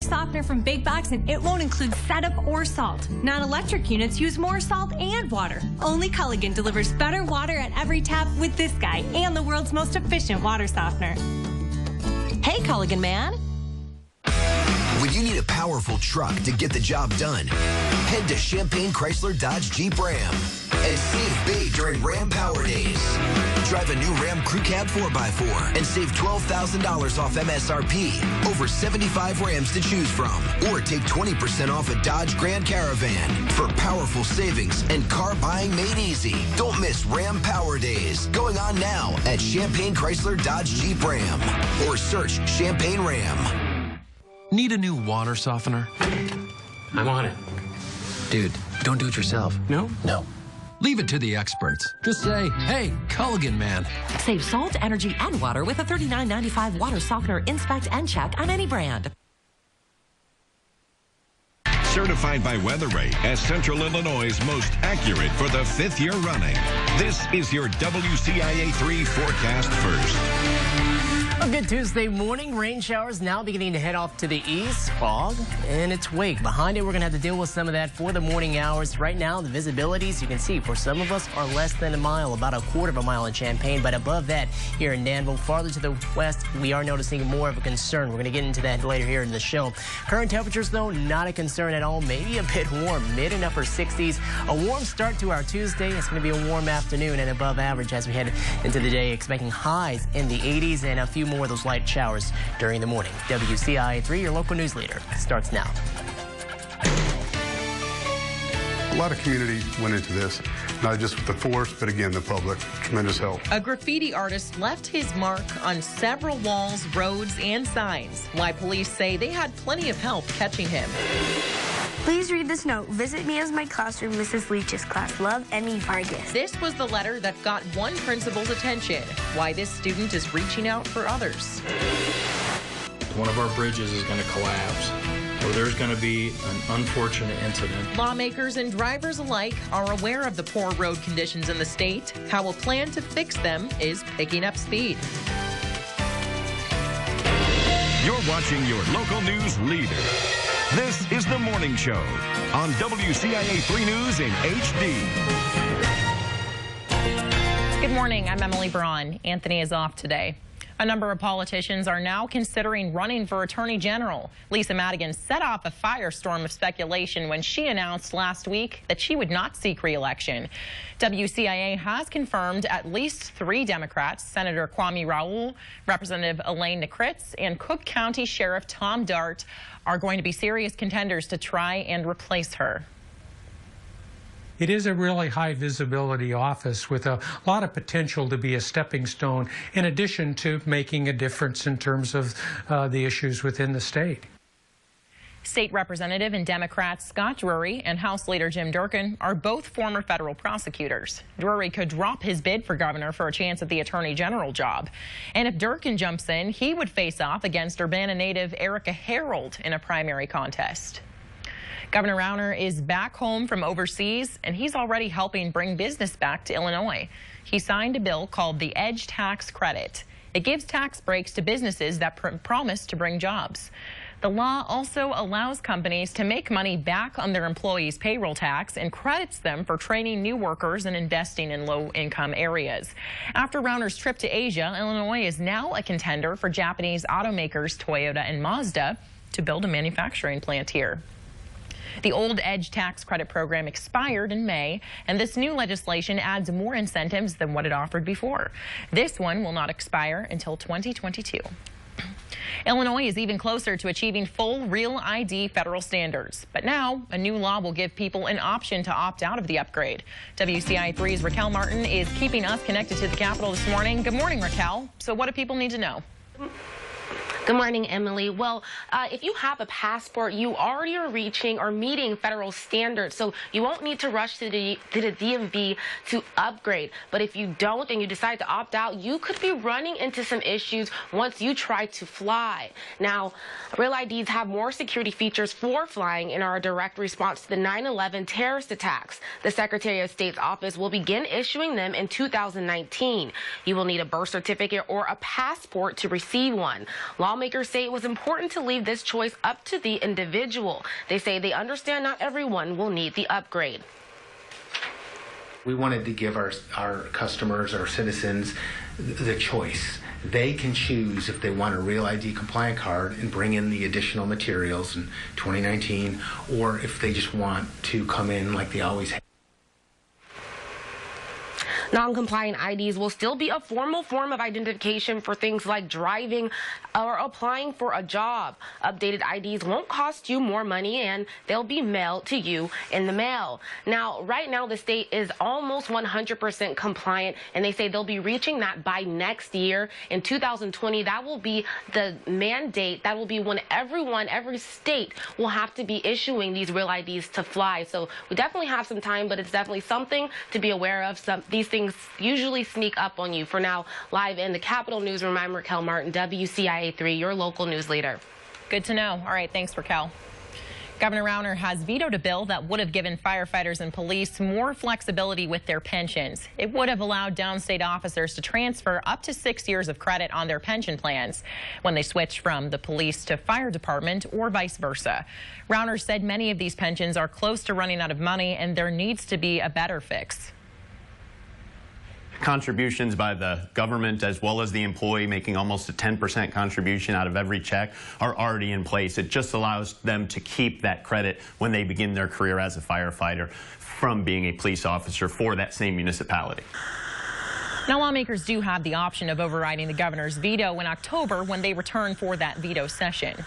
softener from Big Box, and it won't include setup or salt. Non-electric units use more salt and water. Only Culligan delivers better water at every tap with this guy and the world's most efficient water softener. Hey, Culligan man. When you need a powerful truck to get the job done, head to Champaign Chrysler Dodge Jeep Ram and save big during Ram Power Days. Drive a new Ram Crew Cab 4x4 and save $12,000 off MSRP. Over 75 Rams to choose from. Or take 20% off a Dodge Grand Caravan for powerful savings and car buying made easy. Don't miss Ram Power Days. Going on now at Champaign Chrysler Dodge Jeep Ram. Or search Champaign Ram. Need a new water softener? I'm on it. Dude, don't do it yourself. No? No. Leave it to the experts. Just say, hey, Culligan man. Save salt, energy, and water with a $39.95 water softener. Inspect and check on any brand. Certified by WeatherRay as Central Illinois' most accurate for the 5th year running. This is your WCIA 3 forecast first. A good Tuesday morning. Rain showers now beginning to head off to the east. Fog in its wake. Behind it, we're going to have to deal with some of that for the morning hours. Right now, the visibilities, you can see, for some of us are less than a mile, about a quarter of a mile in Champaign. But above that, here in Danville, farther to the west, we are noticing more of a concern. We're going to get into that later here in the show. Current temperatures, though, not a concern at all. Maybe a bit warm, mid and upper 60s. A warm start to our Tuesday. It's going to be a warm afternoon and above average as we head into the day, expecting highs in the 80s and a few more of those light showers during the morning. WCIA 3, your local news leader, starts now. A lot of community went into this, not just with the force, but again, the public. Tremendous help. A graffiti artist left his mark on several walls, roads, and signs. Why police say they had plenty of help catching him. Please read this note. Visit me as my classroom, Mrs. Leach's class. Love, Emmy Vargas. This was the letter that got one principal's attention. Why this student is reaching out for others. One of our bridges is going to collapse, or there's going to be an unfortunate incident. Lawmakers and drivers alike are aware of the poor road conditions in the state. How a plan to fix them is picking up speed. You're watching your local news leader. This is The Morning Show on WCIA 3 News in HD. Good morning, I'm Emily Braun. Anthony is off today. A number of politicians are now considering running for Attorney General. Lisa Madigan set off a firestorm of speculation when she announced last week that she would not seek re-election. WCIA has confirmed at least 3 Democrats, Senator Kwame Raoul, Representative Elaine Nikritz, and Cook County Sheriff Tom Dart, are going to be serious contenders to try and replace her. It is a really high visibility office with a lot of potential to be a stepping stone, in addition to making a difference in terms of the issues within the state. State Representative and Democrats Scott Drury and House Leader Jim Durkin are both former federal prosecutors. Drury could drop his bid for governor for a chance at the Attorney General job. And if Durkin jumps in, he would face off against Urbana native Erica Harold in a primary contest. Governor Rauner is back home from overseas, and he's already helping bring business back to Illinois. He signed a bill called the Edge Tax Credit. It gives tax breaks to businesses that promise to bring jobs. The law also allows companies to make money back on their employees' payroll tax and credits them for training new workers and investing in low-income areas. After Rauner's trip to Asia, Illinois is now a contender for Japanese automakers Toyota and Mazda to build a manufacturing plant here. The old Edge tax credit program expired in May, and this new legislation adds more incentives than what it offered before. This one will not expire until 2022. Illinois is even closer to achieving full Real ID federal standards. But now, a new law will give people an option to opt out of the upgrade. WCIA 3's Raquel Martin is keeping us connected to the Capitol this morning. Good morning, Raquel. So what do people need to know? Good morning, Emily. Well, if you have a passport, you already are reaching or meeting federal standards, so you won't need to rush to the DMV to upgrade. But if you don't and you decide to opt out, you could be running into some issues once you try to fly. Now, Real IDs have more security features for flying and are a direct response to the 9/11 terrorist attacks. The Secretary of State's office will begin issuing them in 2019. You will need a birth certificate or a passport to receive one. lawmakers say it was important to leave this choice up to the individual. They say they understand not everyone will need the upgrade. We wanted to give our customers, our citizens, the choice. They can choose if they want a Real ID compliant card and bring in the additional materials in 2019, or if they just want to come in like they always have. Non-compliant IDs will still be a formal form of identification for things like driving or applying for a job. Updated IDs won't cost you more money, and they'll be mailed to you in the mail. Now, right now, the state is almost 100% compliant, and they say they'll be reaching that by next year. In 2020, that will be the mandate. That will be when every state will have to be issuing these Real IDs to fly. So we definitely have some time, but it's definitely something to be aware of. These things usually sneak up on you. For now, live in the Capitol Newsroom, I'm Raquel Martin, WCIA 3, your local news leader. Good to know. All right, thanks, Raquel. Governor Rauner has vetoed a bill that would have given firefighters and police more flexibility with their pensions. It would have allowed downstate officers to transfer up to 6 years of credit on their pension plans when they switch from the police to fire department or vice versa. Rauner said many of these pensions are close to running out of money and there needs to be a better fix. Contributions by the government as well as the employee, making almost a 10% contribution out of every check, are already in place. It just allows them to keep that credit when they begin their career as a firefighter from being a police officer for that same municipality. Now, lawmakers do have the option of overriding the governor's veto in October when they return for that veto session.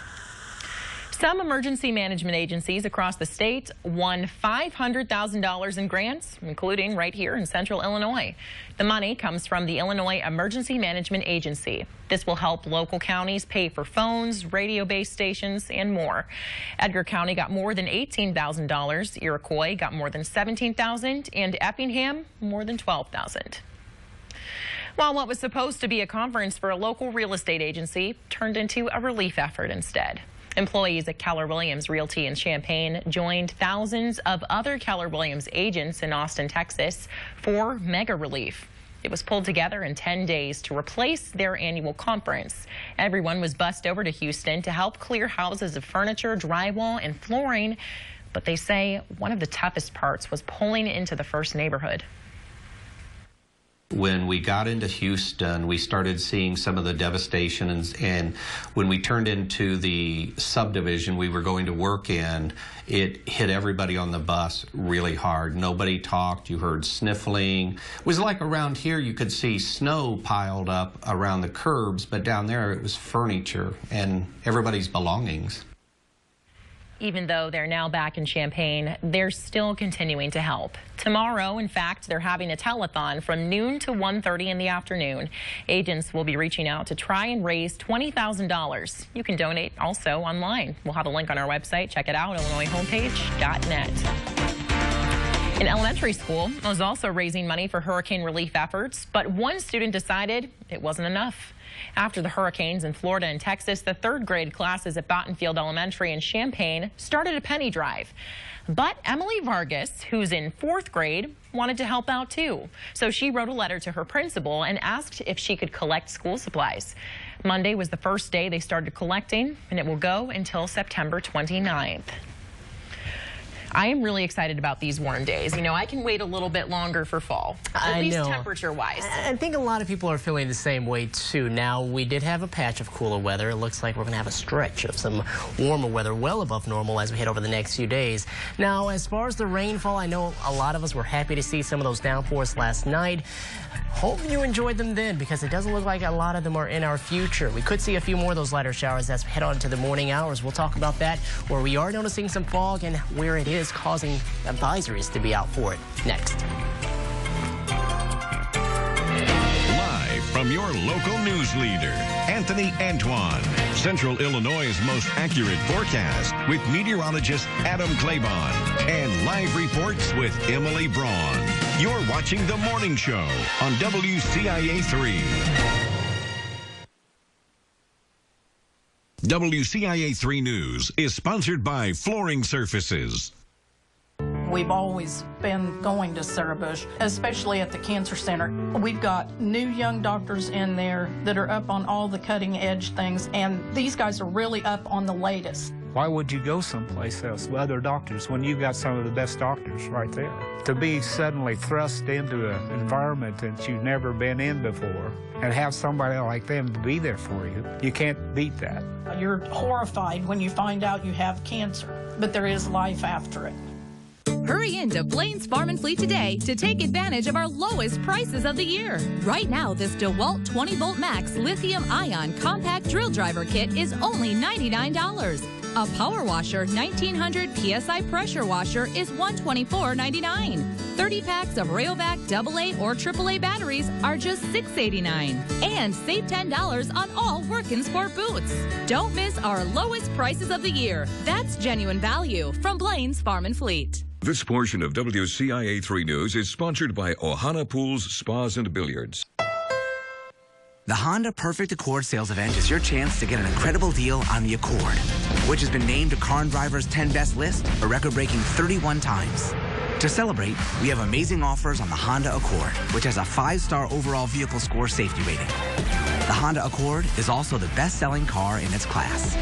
Some emergency management agencies across the state won $500,000 in grants, including right here in central Illinois. The money comes from the Illinois Emergency Management Agency. This will help local counties pay for phones, radio base stations, and more. Edgar County got more than $18,000. Iroquois got more than $17,000, and Effingham more than $12,000. While what was supposed to be a conference for a local real estate agency turned into a relief effort instead. Employees at Keller Williams Realty in Champaign joined thousands of other Keller Williams agents in Austin, Texas for mega relief. It was pulled together in 10 days to replace their annual conference. Everyone was bussed over to Houston to help clear houses of furniture, drywall, and flooring. But they say one of the toughest parts was pulling into the first neighborhood. When we got into Houston, we started seeing some of the devastation, and when we turned into the subdivision we were going to work in, it hit everybody on the bus really hard. Nobody talked. You heard sniffling. It was like around here you could see snow piled up around the curbs, but down there it was furniture and everybody's belongings. Even though they're now back in Champaign, they're still continuing to help. Tomorrow, in fact, they're having a telethon from noon to 1:30 in the afternoon. Agents will be reaching out to try and raise $20,000. You can donate also online. We'll have a link on our website. Check it out, IllinoisHomepage.net. An elementary school was also raising money for hurricane relief efforts, but one student decided it wasn't enough. After the hurricanes in Florida and Texas, the third grade classes at Bottenfield Elementary in Champaign started a penny drive. But Emily Vargas, who's in fourth grade, wanted to help out too. So she wrote a letter to her principal and asked if she could collect school supplies. Monday was the first day they started collecting, and it will go until September 29th. I am really excited about these warm days. You know, I can wait a little bit longer for fall, at least temperature-wise. I think a lot of people are feeling the same way, too. Now, we did have a patch of cooler weather. It looks like we're going to have a stretch of some warmer weather, well above normal as we head over the next few days. Now, as far as the rainfall, I know a lot of us were happy to see some of those downpours last night. Hope you enjoyed them then, because it doesn't look like a lot of them are in our future. We could see a few more of those lighter showers as we head on to the morning hours. We'll talk about that, where we are noticing some fog and where it is causing advisories to be out for it next. Live from your local news leader, Anthony Antoine, Central Illinois' most accurate forecast with meteorologist Adam Claybon and live reports with Emily Braun. You're watching The Morning Show on WCIA 3. WCIA 3 News is sponsored by Flooring Surfaces. We've always been going to Sarah Bush, especially at the Cancer Center. We've got new young doctors in there that are up on all the cutting edge things, and these guys are really up on the latest. Why would you go someplace else with other doctors when you've got some of the best doctors right there? To be suddenly thrust into an environment that you've never been in before and have somebody like them to be there for you, you can't beat that. You're horrified when you find out you have cancer, but there is life after it. Hurry into Blaine's Farm & Fleet today to take advantage of our lowest prices of the year. Right now, this DeWalt 20-volt max lithium-ion compact drill driver kit is only $99. A power washer 1900 PSI pressure washer is $124.99. 30 packs of Rayovac AA or AAA batteries are just $6.89. And save $10 on all work and sport boots. Don't miss our lowest prices of the year. That's genuine value from Blaine's Farm & Fleet. This portion of WCIA 3 News is sponsored by Ohana Pools, Spas, and Billiards. The Honda Perfect Accord sales event is your chance to get an incredible deal on the Accord, which has been named to Car and Driver's 10 Best list a record-breaking 31 times. To celebrate, we have amazing offers on the Honda Accord, which has a 5-star overall vehicle score safety rating. The Honda Accord is also the best-selling car in its class.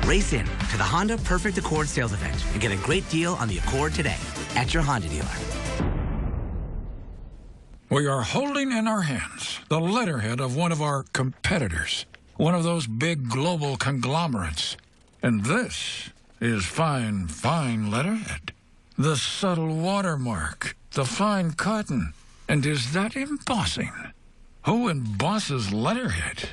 Race in to the Honda Perfect Accord sales event and get a great deal on the Accord today at your Honda dealer. We are holding in our hands the letterhead of one of our competitors, one of those big global conglomerates. And this is fine, fine letterhead. The subtle watermark, the fine cotton. And is that embossing? Who embosses letterhead?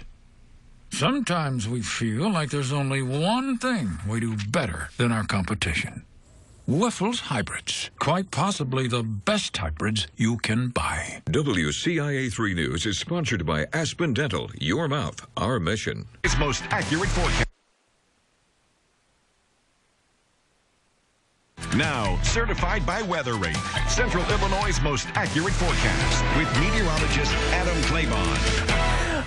Sometimes we feel like there's only one thing we do better than our competition. Wiffles Hybrids. Quite possibly the best hybrids you can buy. WCIA 3 News is sponsored by Aspen Dental. Your mouth, our mission. Its most accurate forecast. Now, certified by Weather Rate, Central Illinois' most accurate forecast with meteorologist Adam Claybon.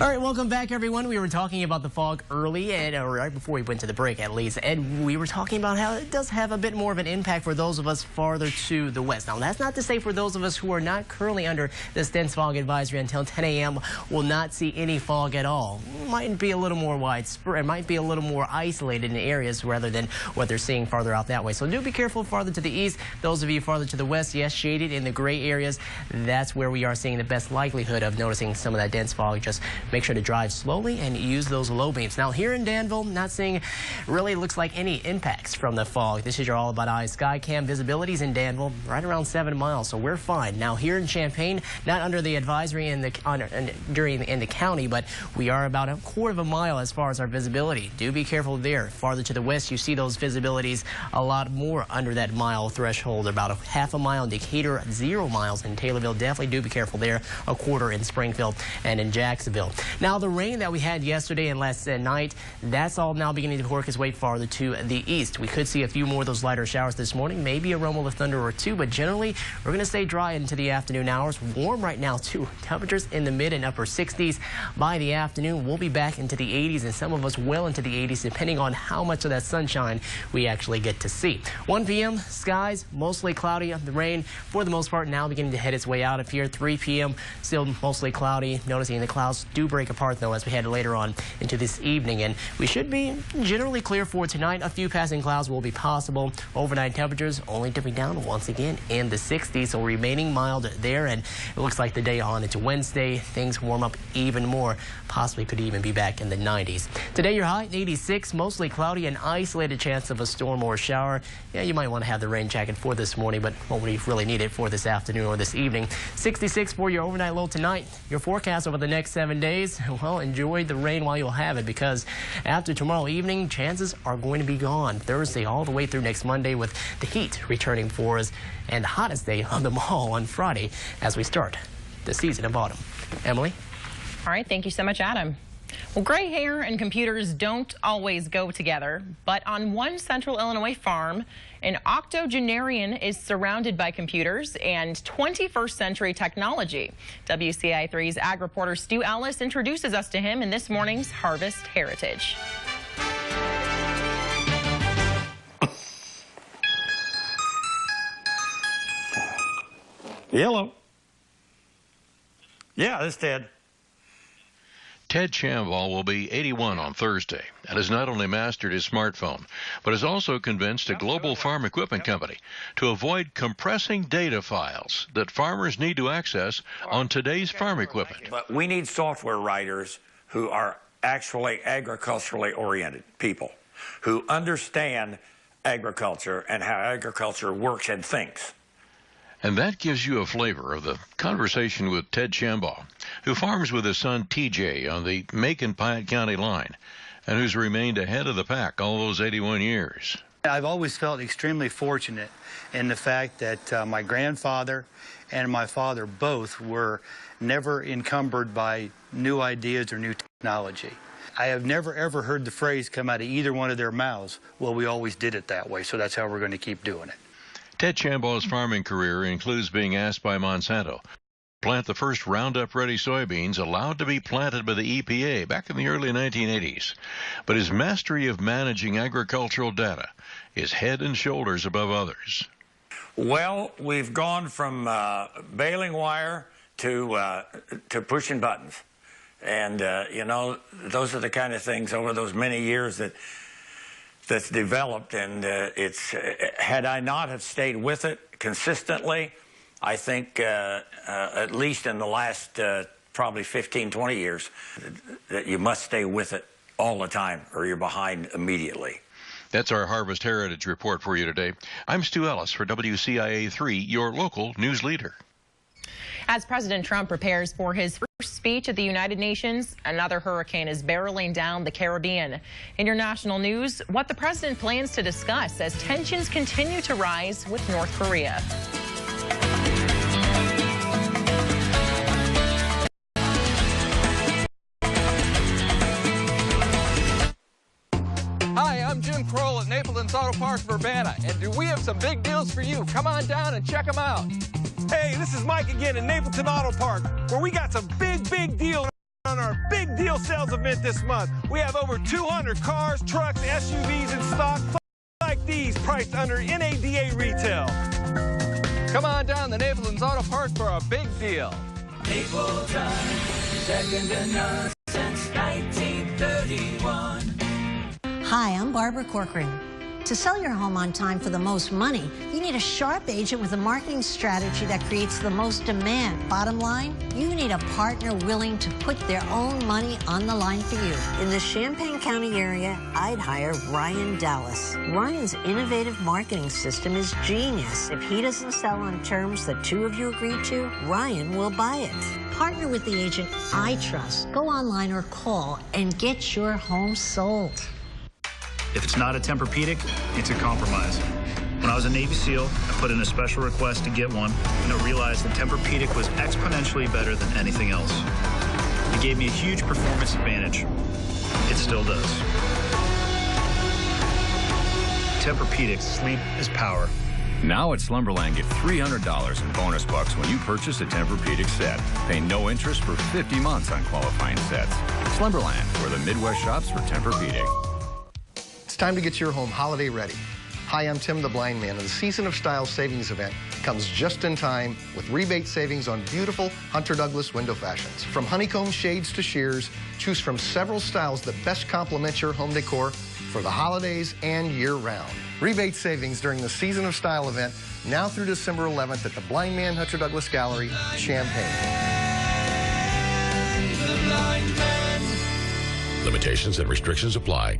All right, welcome back, everyone. We were talking about the fog early, and right before we went to the break, at least, and we were talking about how it does have a bit more of an impact for those of us farther to the west. Now, that's not to say for those of us who are not currently under this dense fog advisory until 10 a.m. will not see any fog at all. It might be a little more widespread. It might be a little more isolated in areas rather than what they're seeing farther out that way. So do be careful farther to the east. Those of you farther to the west, yes, shaded in the gray areas, that's where we are seeing the best likelihood of noticing some of that dense fog. Just make sure to drive slowly and use those low beams. Now here in Danville, not seeing really looks like any impacts from the fog. This is your All About Eyes Sky Cam visibilities in Danville, right around 7 miles, so we're fine. Now here in Champaign, not under the advisory in the county, but we are about 1/4 mile as far as our visibility. Do be careful there. Farther to the west, you see those visibilities a lot more under that mile threshold, about 1/2 mile in Decatur, 0 miles in Taylorville. Definitely do be careful there. 1/4 in Springfield and in Jacksonville. Now the rain that we had yesterday and last night, that's all now beginning to work its way farther to the east. We could see a few more of those lighter showers this morning, maybe a rumble of thunder or two, but generally we're going to stay dry into the afternoon hours. Warm right now too. Temperatures in the mid and upper 60s. By the afternoon, we'll be back into the 80s, and some of us well into the 80s, depending on how much of that sunshine we actually get to see. 1 p.m. skies mostly cloudy. The rain for the most part now beginning to head its way out of here. 3 p.m. still mostly cloudy. Noticing the clouds do break apart though as we head later on into this evening, and we should be generally clear for tonight. A few passing clouds will be possible. Overnight temperatures only dipping down once again in the 60s, so remaining mild there, and it looks like the day on into Wednesday things warm up even more, possibly could even be back in the 90s. Today your high 86, mostly cloudy, an isolated chance of a storm or shower. Yeah, you might want to have the rain jacket for this morning, but won't really need it for this afternoon or this evening. 66 for your overnight low tonight. Your forecast over the next 7 days, well, enjoy the rain while you'll have it, because after tomorrow evening, chances are going to be gone. Thursday all the way through next Monday, with the heat returning for us, and the hottest day of them all on Friday as we start the season of autumn. Emily? All right, thank you so much, Adam. Well, gray hair and computers don't always go together, but on one Central Illinois farm, an octogenarian is surrounded by computers and 21st century technology. WCIA 3's ag reporter Stu Ellis introduces us to him in this morning's Harvest Heritage. Hello. Yeah, this is Ted. Ted Shambaugh will be 81 on Thursday and has not only mastered his smartphone, but has also convinced a global farm equipment company to avoid compressing data files that farmers need to access on today's farm equipment. But we need software writers who are actually agriculturally oriented people, who understand agriculture and how agriculture works and thinks. And that gives you a flavor of the conversation with Ted Shambaugh, who farms with his son TJ on the Macon-Piatt County line, and who's remained ahead of the pack all those 81 years. I've always felt extremely fortunate in the fact that my grandfather and my father both were never encumbered by new ideas or new technology. I have never ever heard the phrase come out of either one of their mouths, well, we always did it that way, so that's how we're going to keep doing it. Ted Shambaugh's farming career includes being asked by Monsanto to plant the first Roundup-ready soybeans allowed to be planted by the EPA back in the early 1980s. But his mastery of managing agricultural data is head and shoulders above others. Well, we've gone from baling wire to pushing buttons. And, you know, those are the kind of things over those many years that's developed, and had I not have stayed with it consistently, I think at least in the last probably 15, 20 years, that you must stay with it all the time or you're behind immediately. That's our Harvest Heritage Report for you today. I'm Stu Ellis for WCIA 3, your local news leader. As President Trump prepares for his first speech at the United Nations, another hurricane is barreling down the Caribbean. In your national news, what the president plans to discuss as tensions continue to rise with North Korea. Hi, I'm Jim Kroll at Napleton's Auto Parts of Urbana, and we have some big deals for you. Come on down and check them out. Hey, this is Mike again at Napleton Auto Park, where we got some big deals on our big deal sales event this month. We have over 200 cars, trucks, SUVs in stock, like these, priced under NADA retail. Come on down to Napleton's Auto Park for a big deal. Napleton, second to none since 1931. Hi, I'm Barbara Corcoran. To sell your home on time for the most money, you need a sharp agent with a marketing strategy that creates the most demand. Bottom line, you need a partner willing to put their own money on the line for you. In the Champaign County area, I'd hire Ryan Dallas. Ryan's innovative marketing system is genius. If he doesn't sell on terms that two of you agree to, Ryan will buy it. Partner with the agent I trust. Go online or call and get your home sold. If it's not a Tempur-Pedic, it's a compromise. When I was a Navy SEAL, I put in a special request to get one, and I realized that Tempur-Pedic was exponentially better than anything else. It gave me a huge performance advantage. It still does. Tempur-Pedic, sleep is power. Now at Slumberland, get $300 in bonus bucks when you purchase a Tempur-Pedic set. Pay no interest for 50 months on qualifying sets. Slumberland, where the Midwest shops for Tempur-Pedic. It's time to get your home holiday ready. Hi, I'm Tim the Blind Man, and the Season of Style Savings event comes just in time with rebate savings on beautiful Hunter Douglas window fashions. From honeycomb shades to sheers, choose from several styles that best complement your home decor for the holidays and year-round. Rebate savings during the Season of Style event now through December 11th at the Blind Man Hunter Douglas Gallery, Champaign. Limitations and restrictions apply.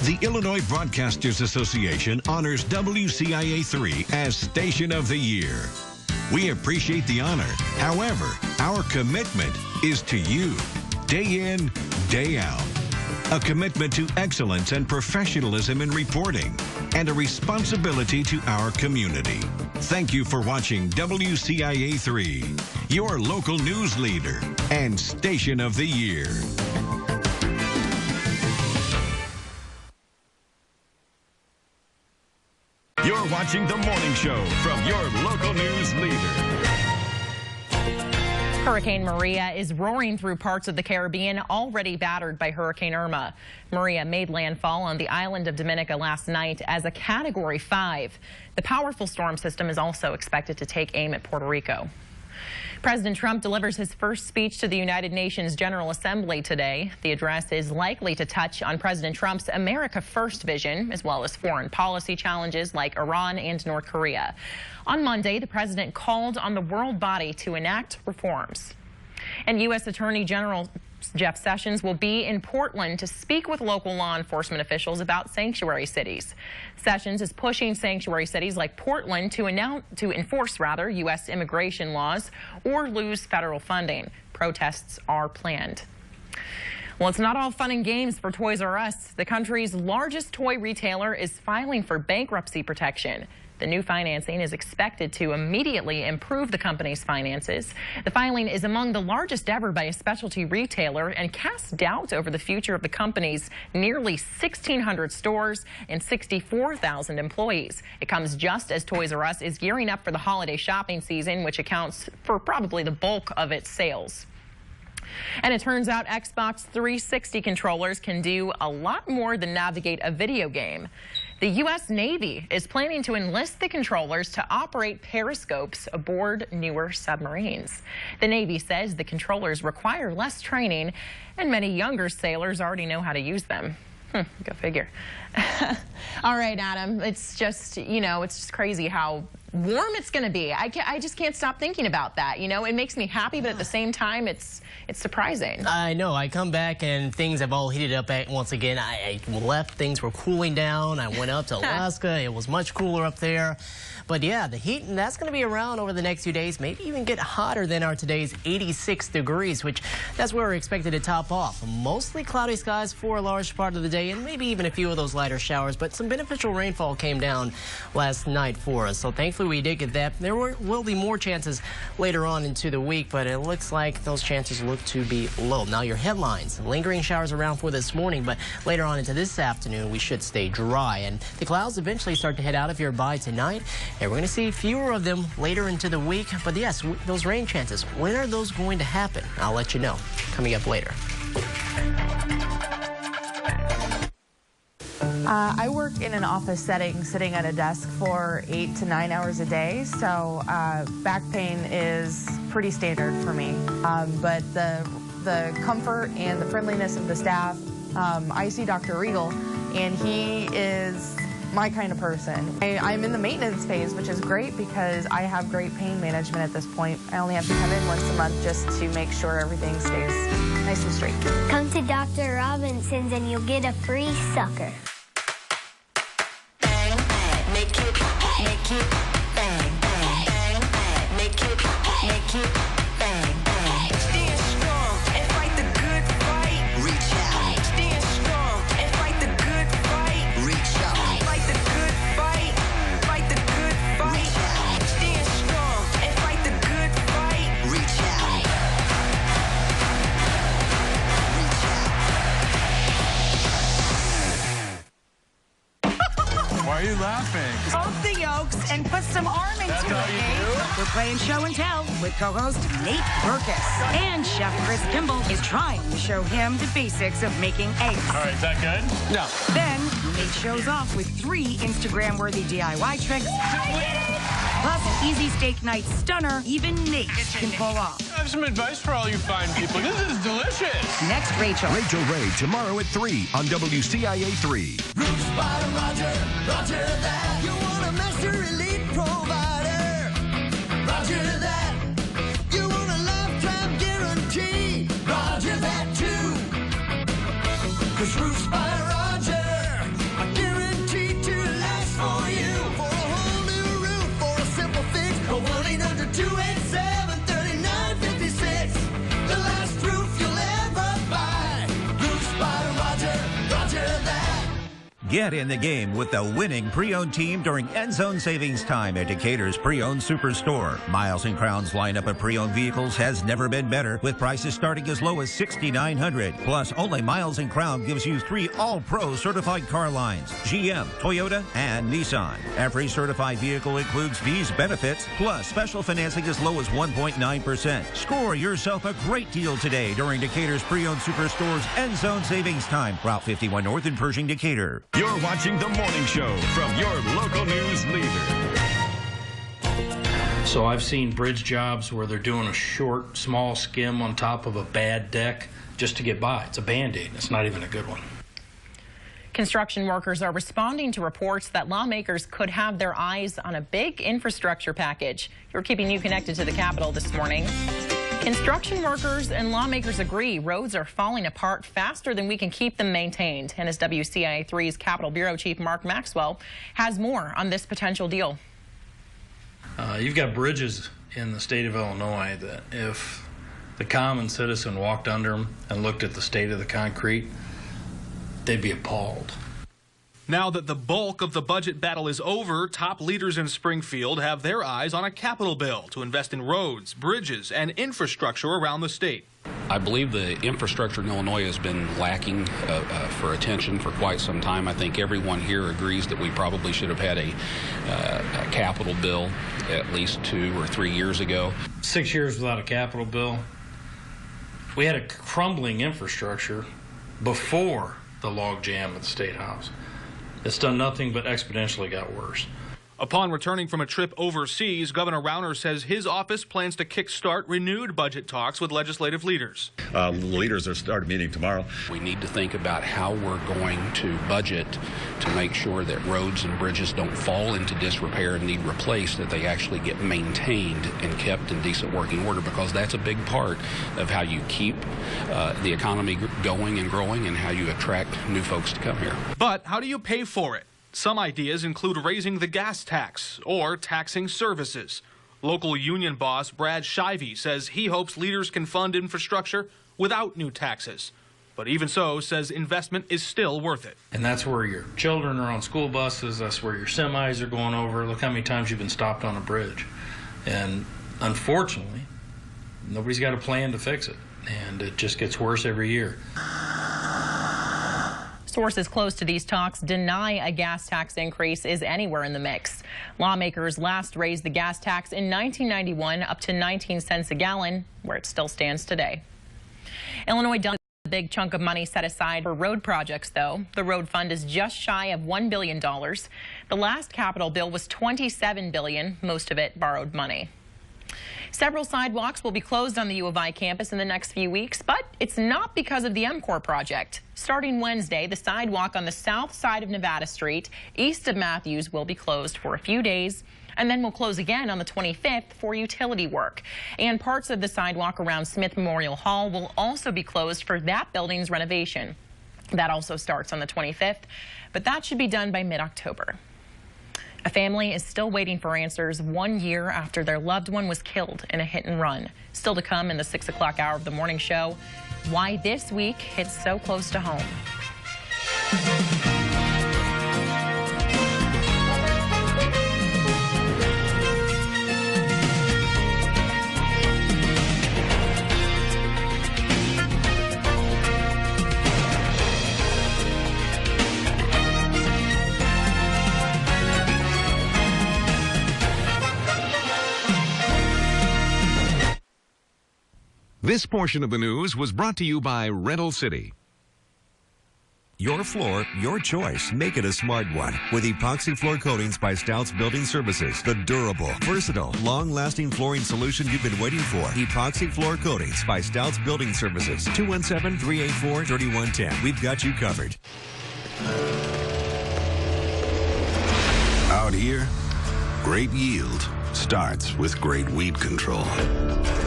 The Illinois Broadcasters Association honors WCIA3 as Station of the Year. We appreciate the honor. However, our commitment is to you, day in, day out. A commitment to excellence and professionalism in reporting, and a responsibility to our community. Thank you for watching WCIA3, your local news leader and Station of the Year. You're watching The Morning Show from your local news leader. Hurricane Maria is roaring through parts of the Caribbean already battered by Hurricane Irma. Maria made landfall on the island of Dominica last night as a Category 5. The powerful storm system is also expected to take aim at Puerto Rico. President Trump delivers his first speech to the United Nations General Assembly today. The address is likely to touch on President Trump's America First vision, as well as foreign policy challenges like Iran and North Korea. On Monday, the president called on the world body to enact reforms. And U.S. Attorney General Jeff Sessions will be in Portland to speak with local law enforcement officials about sanctuary cities. Sessions is pushing sanctuary cities like Portland to enforce U.S. immigration laws or lose federal funding. Protests are planned. Well, it's not all fun and games for Toys R Us. The country's largest toy retailer is filing for bankruptcy protection. The new financing is expected to immediately improve the company's finances. The filing is among the largest ever by a specialty retailer and casts doubt over the future of the company's nearly 1,600 stores and 64,000 employees. It comes just as Toys R Us is gearing up for the holiday shopping season, which accounts for probably the bulk of its sales. And it turns out Xbox 360 controllers can do a lot more than navigate a video game. The U.S. Navy is planning to enlist the controllers to operate periscopes aboard newer submarines. The Navy says the controllers require less training, and many younger sailors already know how to use them. Go figure. All right, Adam, it's just, it's just crazy how warm it's going to be. I just can't stop thinking about that. It makes me happy, but at the same time, it's surprising. I know. I come back and things have all heated up once again. I left, things were cooling down. I went up to Alaska. It was much cooler up there. But yeah, the heat, and that's going to be around over the next few days, maybe even get hotter than our today's 86 degrees, which that's where we're expected to top off. Mostly cloudy skies for a large part of the day, and maybe even a few of those lighter showers, but some beneficial rainfall came down last night for us. So thankfully we did get that. There will be more chances later on into the week, but it looks like those chances look to be low. Now your headlines, lingering showers around for this morning, but later on into this afternoon we should stay dry, and the clouds eventually start to head out if you're by tonight. And we're going to see fewer of them later into the week. But yes, those rain chances, when are those going to happen? I'll let you know coming up later. I work in an office setting, sitting at a desk for 8 to 9 hours a day, so back pain is pretty standard for me. But the comfort and the friendliness of the staff, I see Dr. Regal, and he is my kind of person. I'm in the maintenance phase, which is great because I have great pain management at this point. I only have to come in once a month just to make sure everything stays nice and straight. Come to Dr. Robinson's and you'll get a free sucker. Bang, bang, make it bang, bang, bang, make it bang, bang. Stand strong and fight the good fight. Reach out. Stand strong and fight the good fight. Reach out. Fight the good fight. Fight the good fight. Reach out. Stand strong and fight the good fight. Reach out. Why are you laughing? Hold the yolks and put some arm into That's it, how you Nate. do? We're playing show and tell with co-host Nate Burkus. And Chef Chris Kimball is trying to show him the basics of making eggs. All right, is that good? No. Then Nate shows off with 3 Instagram-worthy DIY tricks. Plus an easy steak night stunner even Nate can pull off. I have some advice for all you fine people. This is delicious. Next, Rachel. Rachel Ray tomorrow at 3 on WCIA 3. Roofs by Roger that. You want a master elite provider. Roger that. You want a lifetime guarantee. Roger that too. 'Cause roofs by Roger are guaranteed to last for you. For a whole new roof, for a simple fix, call 1-800-287-3956. The last roof you'll ever buy. Roofs by Roger that. Get in the game with the winning pre-owned team during End Zone Savings Time at Decatur's Pre-Owned Superstore. Miles & Crown's lineup of pre-owned vehicles has never been better, with prices starting as low as $6,900. Plus, only Miles & Crown gives you 3 all-pro certified car lines: GM, Toyota, and Nissan. Every certified vehicle includes these benefits, plus special financing as low as 1.9%. Score yourself a great deal today during Decatur's Pre-Owned Superstore's End Zone Savings Time, Route 51 North in Pershing, Decatur. You're watching The Morning Show from your local news leader. So I've seen bridge jobs where they're doing a short, small skim on top of a bad deck just to get by. It's a Band-Aid. It's not even a good one. Construction workers are responding to reports that lawmakers could have their eyes on a big infrastructure package. We're keeping you connected to the Capitol this morning. Construction workers and lawmakers agree roads are falling apart faster than we can keep them maintained. And as WCIA 3's Capitol Bureau Chief Mark Maxwell has more on this potential deal. You've got bridges in the state of Illinois that if the common citizen walked under them and looked at the state of the concrete, they'd be appalled. Now that the bulk of the budget battle is over, top leaders in Springfield have their eyes on a capital bill to invest in roads, bridges, and infrastructure around the state. I believe the infrastructure in Illinois has been lacking for attention for quite some time. I think everyone here agrees that we probably should have had a capital bill at least 2 or 3 years ago. 6 years without a capital bill. We had a crumbling infrastructure before the log jam at the State House. It's done nothing but exponentially got worse. Upon returning from a trip overseas, Governor Rauner says his office plans to kickstart renewed budget talks with legislative leaders. The leaders are starting meeting tomorrow. We need to think about how we're going to budget to make sure that roads and bridges don't fall into disrepair and need replaced, that they actually get maintained and kept in decent working order, because that's a big part of how you keep the economy going and growing and how you attract new folks to come here. But how do you pay for it? Some ideas include raising the gas tax or taxing services. Local union boss Brad Shivey says he hopes leaders can fund infrastructure without new taxes. But even so, says investment is still worth it. And that's where your children are on school buses. That's where your semis are going over. Look how many times you've been stopped on a bridge. And unfortunately, nobody's got a plan to fix it. And it just gets worse every year. Sources close to these talks deny a gas tax increase is anywhere in the mix. Lawmakers last raised the gas tax in 1991 up to 19 cents a gallon, where it still stands today. Illinois does a big chunk of money set aside for road projects, though. The road fund is just shy of $1 billion. The last capital bill was $27 billion, most of it borrowed money. Several sidewalks will be closed on the U of I campus in the next few weeks, but it's not because of the MCOR project. Starting Wednesday, the sidewalk on the south side of Nevada Street, east of Matthews, will be closed for a few days, and then will close again on the 25th for utility work. And parts of the sidewalk around Smith Memorial Hall will also be closed for that building's renovation. That also starts on the 25th, but that should be done by mid-October. A family is still waiting for answers 1 year after their loved one was killed in a hit and run. Still to come in the 6 o'clock hour of the morning show, why this week hits so close to home. This portion of the news was brought to you by Rental City. Your floor, your choice. Make it a smart one with epoxy floor coatings by Stouts Building Services. The durable, versatile, long-lasting flooring solution you've been waiting for. Epoxy floor coatings by Stouts Building Services. 217-384-3110. We've got you covered. Out here, great yield starts with great weed control.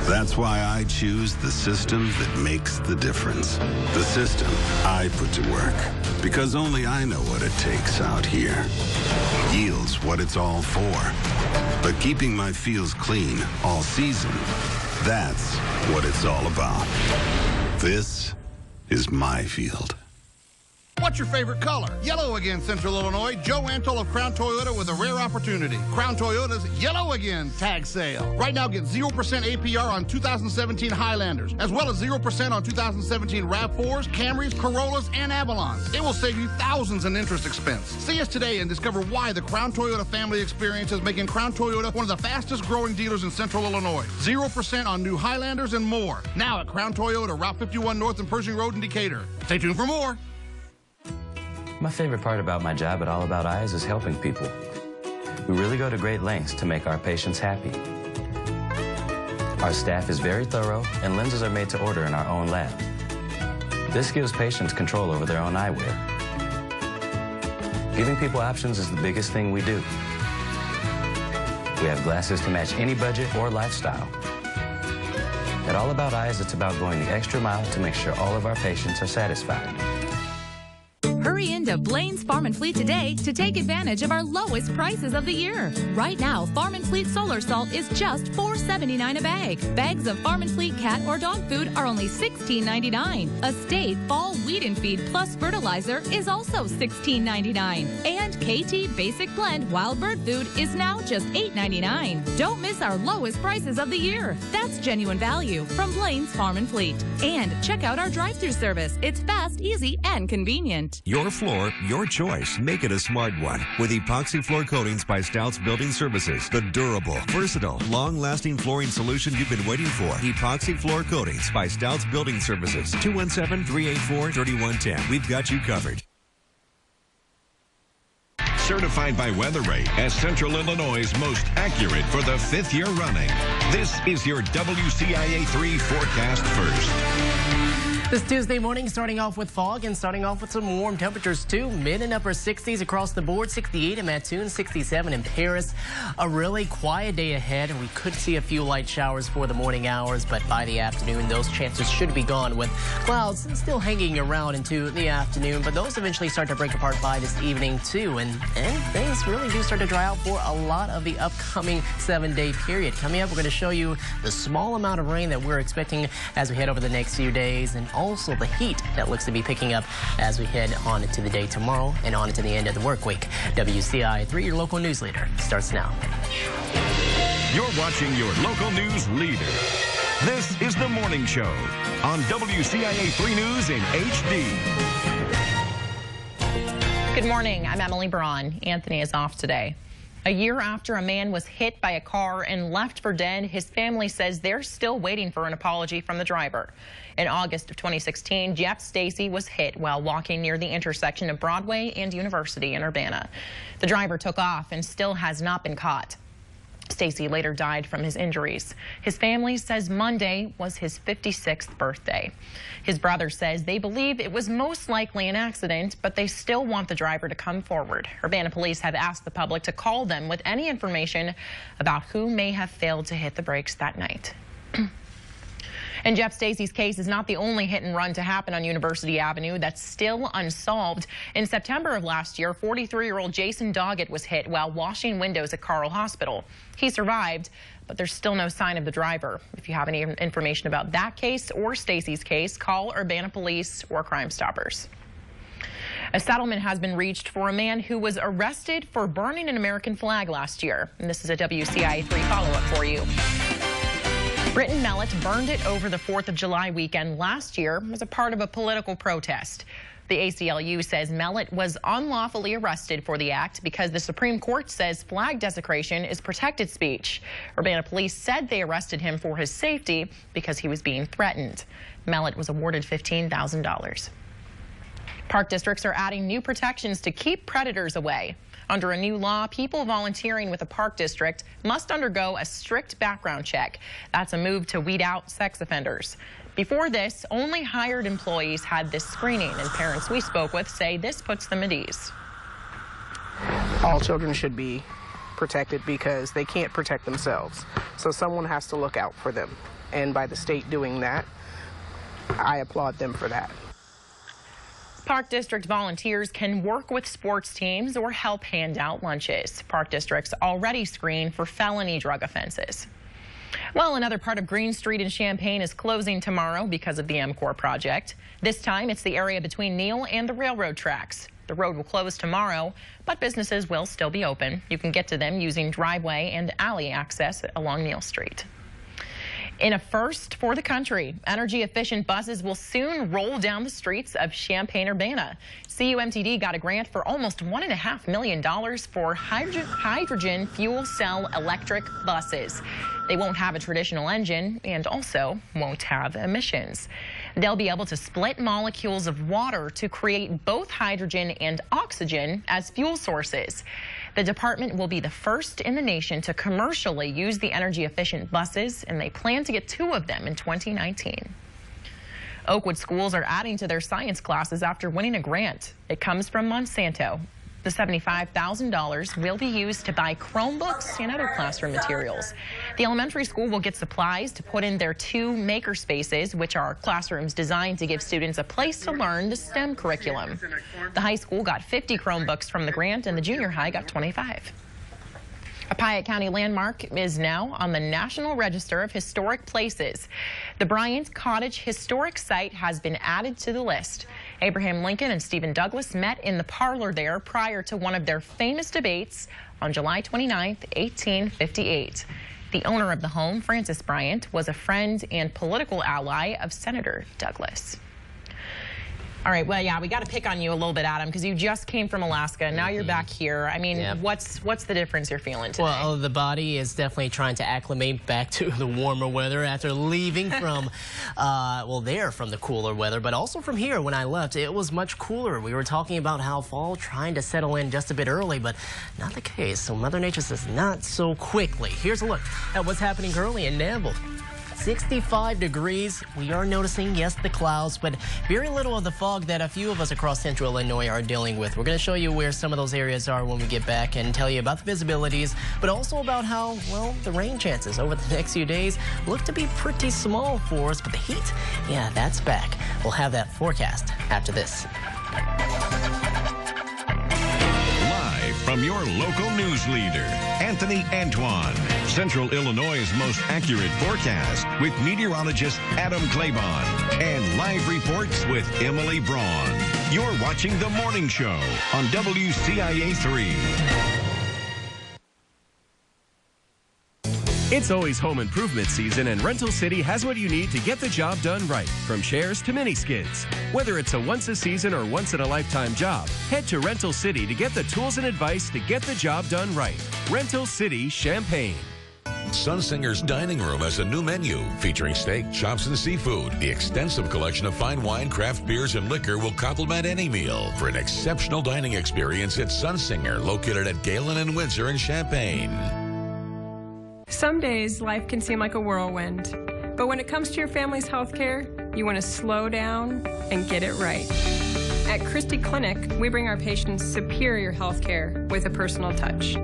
That's why I choose the system that makes the difference. The system I put to work. Because only I know what it takes out here. Yield's what it's all for. But keeping my fields clean all season, that's what it's all about. This is my field. What's your favorite color? Yellow again, Central Illinois. Joe Antol of Crown Toyota with a rare opportunity. Crown Toyota's Yellow Again tag sale. Right now, get 0% APR on 2017 Highlanders, as well as 0% on 2017 RAV4s, Camrys, Corollas, and Avalons. It will save you thousands in interest expense. See us today and discover why the Crown Toyota family experience is making Crown Toyota one of the fastest growing dealers in Central Illinois. 0% on new Highlanders and more. Now at Crown Toyota, Route 51 North and Pershing Road in Decatur. Stay tuned for more. My favorite part about my job at All About Eyes is helping people. We really go to great lengths to make our patients happy. Our staff is very thorough, and lenses are made to order in our own lab. This gives patients control over their own eyewear. Giving people options is the biggest thing we do. We have glasses to match any budget or lifestyle. At All About Eyes, it's about going the extra mile to make sure all of our patients are satisfied. Hurry into Blaine's Farm & Fleet today to take advantage of our lowest prices of the year. Right now, Farm & Fleet Solar Salt is just $4.79 a bag. Bags of Farm & Fleet cat or dog food are only $16.99. A State Fall Weed and Feed Plus Fertilizer is also $16.99. And KT Basic Blend Wild Bird Food is now just $8.99. Don't miss our lowest prices of the year. That's genuine value from Blaine's Farm & Fleet. And check out our drive-thru service. It's fast, easy, and convenient. Your floor, your choice. Make it a smart one with epoxy floor coatings by Stouts Building Services. The durable, versatile, long-lasting flooring solution you've been waiting for. Epoxy floor coatings by Stouts Building Services. 217-384-3110. We've got you covered. Certified by WeatherRate as Central Illinois' most accurate for the 5th year running. This is your WCIA 3 forecast first. This Tuesday morning, starting off with fog and starting off with some warm temperatures too. Mid and upper 60s across the board. 68 in Mattoon, 67 in Paris. A really quiet day ahead. We could see a few light showers for the morning hours, but by the afternoon, those chances should be gone with clouds still hanging around into the afternoon. But those eventually start to break apart by this evening too. And things really do start to dry out for a lot of the upcoming 7-day period. Coming up, we're going to show you the small amount of rain that we're expecting as we head over the next few days, and also the heat that looks to be picking up as we head on into the day tomorrow and on into the end of the work week. WCIA 3, your local news leader, starts now. You're watching your local news leader. This is The Morning Show on WCIA 3 News in HD. Good morning. I'm Emily Braun. Anthony is off today. A year after a man was hit by a car and left for dead, his family says they're still waiting for an apology from the driver. In August of 2016, Jeff Stacy was hit while walking near the intersection of Broadway and University in Urbana. The driver took off and still has not been caught. Stacy later died from his injuries. His family says Monday was his 56th birthday. His brother says they believe it was most likely an accident, but they still want the driver to come forward. Urbana police have asked the public to call them with any information about who may have failed to hit the brakes that night. And Jeff Stacy's case is not the only hit and run to happen on University Avenue that's still unsolved. In September of last year, 43-year-old Jason Doggett was hit while washing windows at Carle Hospital. He survived, but there's still no sign of the driver. If you have any information about that case or Stacy's case, call Urbana Police or Crime Stoppers. A settlement has been reached for a man who was arrested for burning an American flag last year. And this is a WCIA 3 follow-up for you. Britton Mellett burned it over the 4th of July weekend last year as a part of a political protest. The ACLU says Mellett was unlawfully arrested for the act because the Supreme Court says flag desecration is protected speech. Urbana police said they arrested him for his safety because he was being threatened. Mellett was awarded $15,000. Park districts are adding new protections to keep predators away. Under a new law, people volunteering with a park district must undergo a strict background check. That's a move to weed out sex offenders. Before this, only hired employees had this screening, and parents we spoke with say this puts them at ease. All children should be protected because they can't protect themselves. So someone has to look out for them. And by the state doing that, I applaud them for that. Park District volunteers can work with sports teams or help hand out lunches. Park districts already screen for felony drug offenses. Well, another part of Green Street in Champaign is closing tomorrow because of the MCOR project. This time, it's the area between Neal and the railroad tracks. The road will close tomorrow, but businesses will still be open. You can get to them using driveway and alley access along Neal Street. In a first for the country, energy-efficient buses will soon roll down the streets of Champaign-Urbana. CUMTD got a grant for almost $1.5 million for hydrogen fuel cell electric buses. They won't have a traditional engine and also won't have emissions. They'll be able to split molecules of water to create both hydrogen and oxygen as fuel sources. The department will be the first in the nation to commercially use the energy-efficient buses, and they plan to get 2 of them in 2019. Oakwood schools are adding to their science classes after winning a grant. It comes from Monsanto. The $75,000 will be used to buy Chromebooks and other classroom materials. The elementary school will get supplies to put in their 2 maker spaces, which are classrooms designed to give students a place to learn the STEM curriculum. The high school got 50 Chromebooks from the grant, and the junior high got 25. A Piatt County landmark is now on the National Register of Historic Places. The Bryant Cottage Historic Site has been added to the list. Abraham Lincoln and Stephen Douglas met in the parlor there prior to one of their famous debates on July 29, 1858. The owner of the home, Francis Bryant, was a friend and political ally of Senator Douglas. All right, well, yeah, we got to pick on you a little bit, Adam, because you just came from Alaska, and now you're back here. I mean, what's the difference you're feeling today? Well, the body is definitely trying to acclimate back to the warmer weather after leaving from, well, there from the cooler weather, but also from here. When I left, it was much cooler. We were talking about how fall trying to settle in just a bit early, but not the case. So Mother Nature says not so quickly. Here's a look at what's happening currently in Danville. 65 degrees. We are noticing, yes, the clouds, but very little of the fog that a few of us across central Illinois are dealing with. We're going to show you where some of those areas are when we get back and tell you about the visibilities, but also about how, well, the rain chances over the next few days look to be pretty small for us, but the heat, yeah, that's back. We'll have that forecast after this. From your local news leader, Anthony Antoine. Central Illinois' most accurate forecast with meteorologist Adam Claybon. And live reports with Emily Braun. You're watching The Morning Show on WCIA 3. It's always home improvement season, and Rental City has what you need to get the job done right. From chairs to mini skids. Whether it's a once-a-season or once-in-a-lifetime job, head to Rental City to get the tools and advice to get the job done right. Rental City, Champaign. Sunsinger's Dining Room has a new menu featuring steak, chops, and seafood. The extensive collection of fine wine, craft beers, and liquor will complement any meal. For an exceptional dining experience at Sunsinger, located at Galen and Windsor in Champaign. Some days life can seem like a whirlwind, but when it comes to your family's health care, you want to slow down and get it right. At Christie Clinic, we bring our patients superior health care with a personal touch.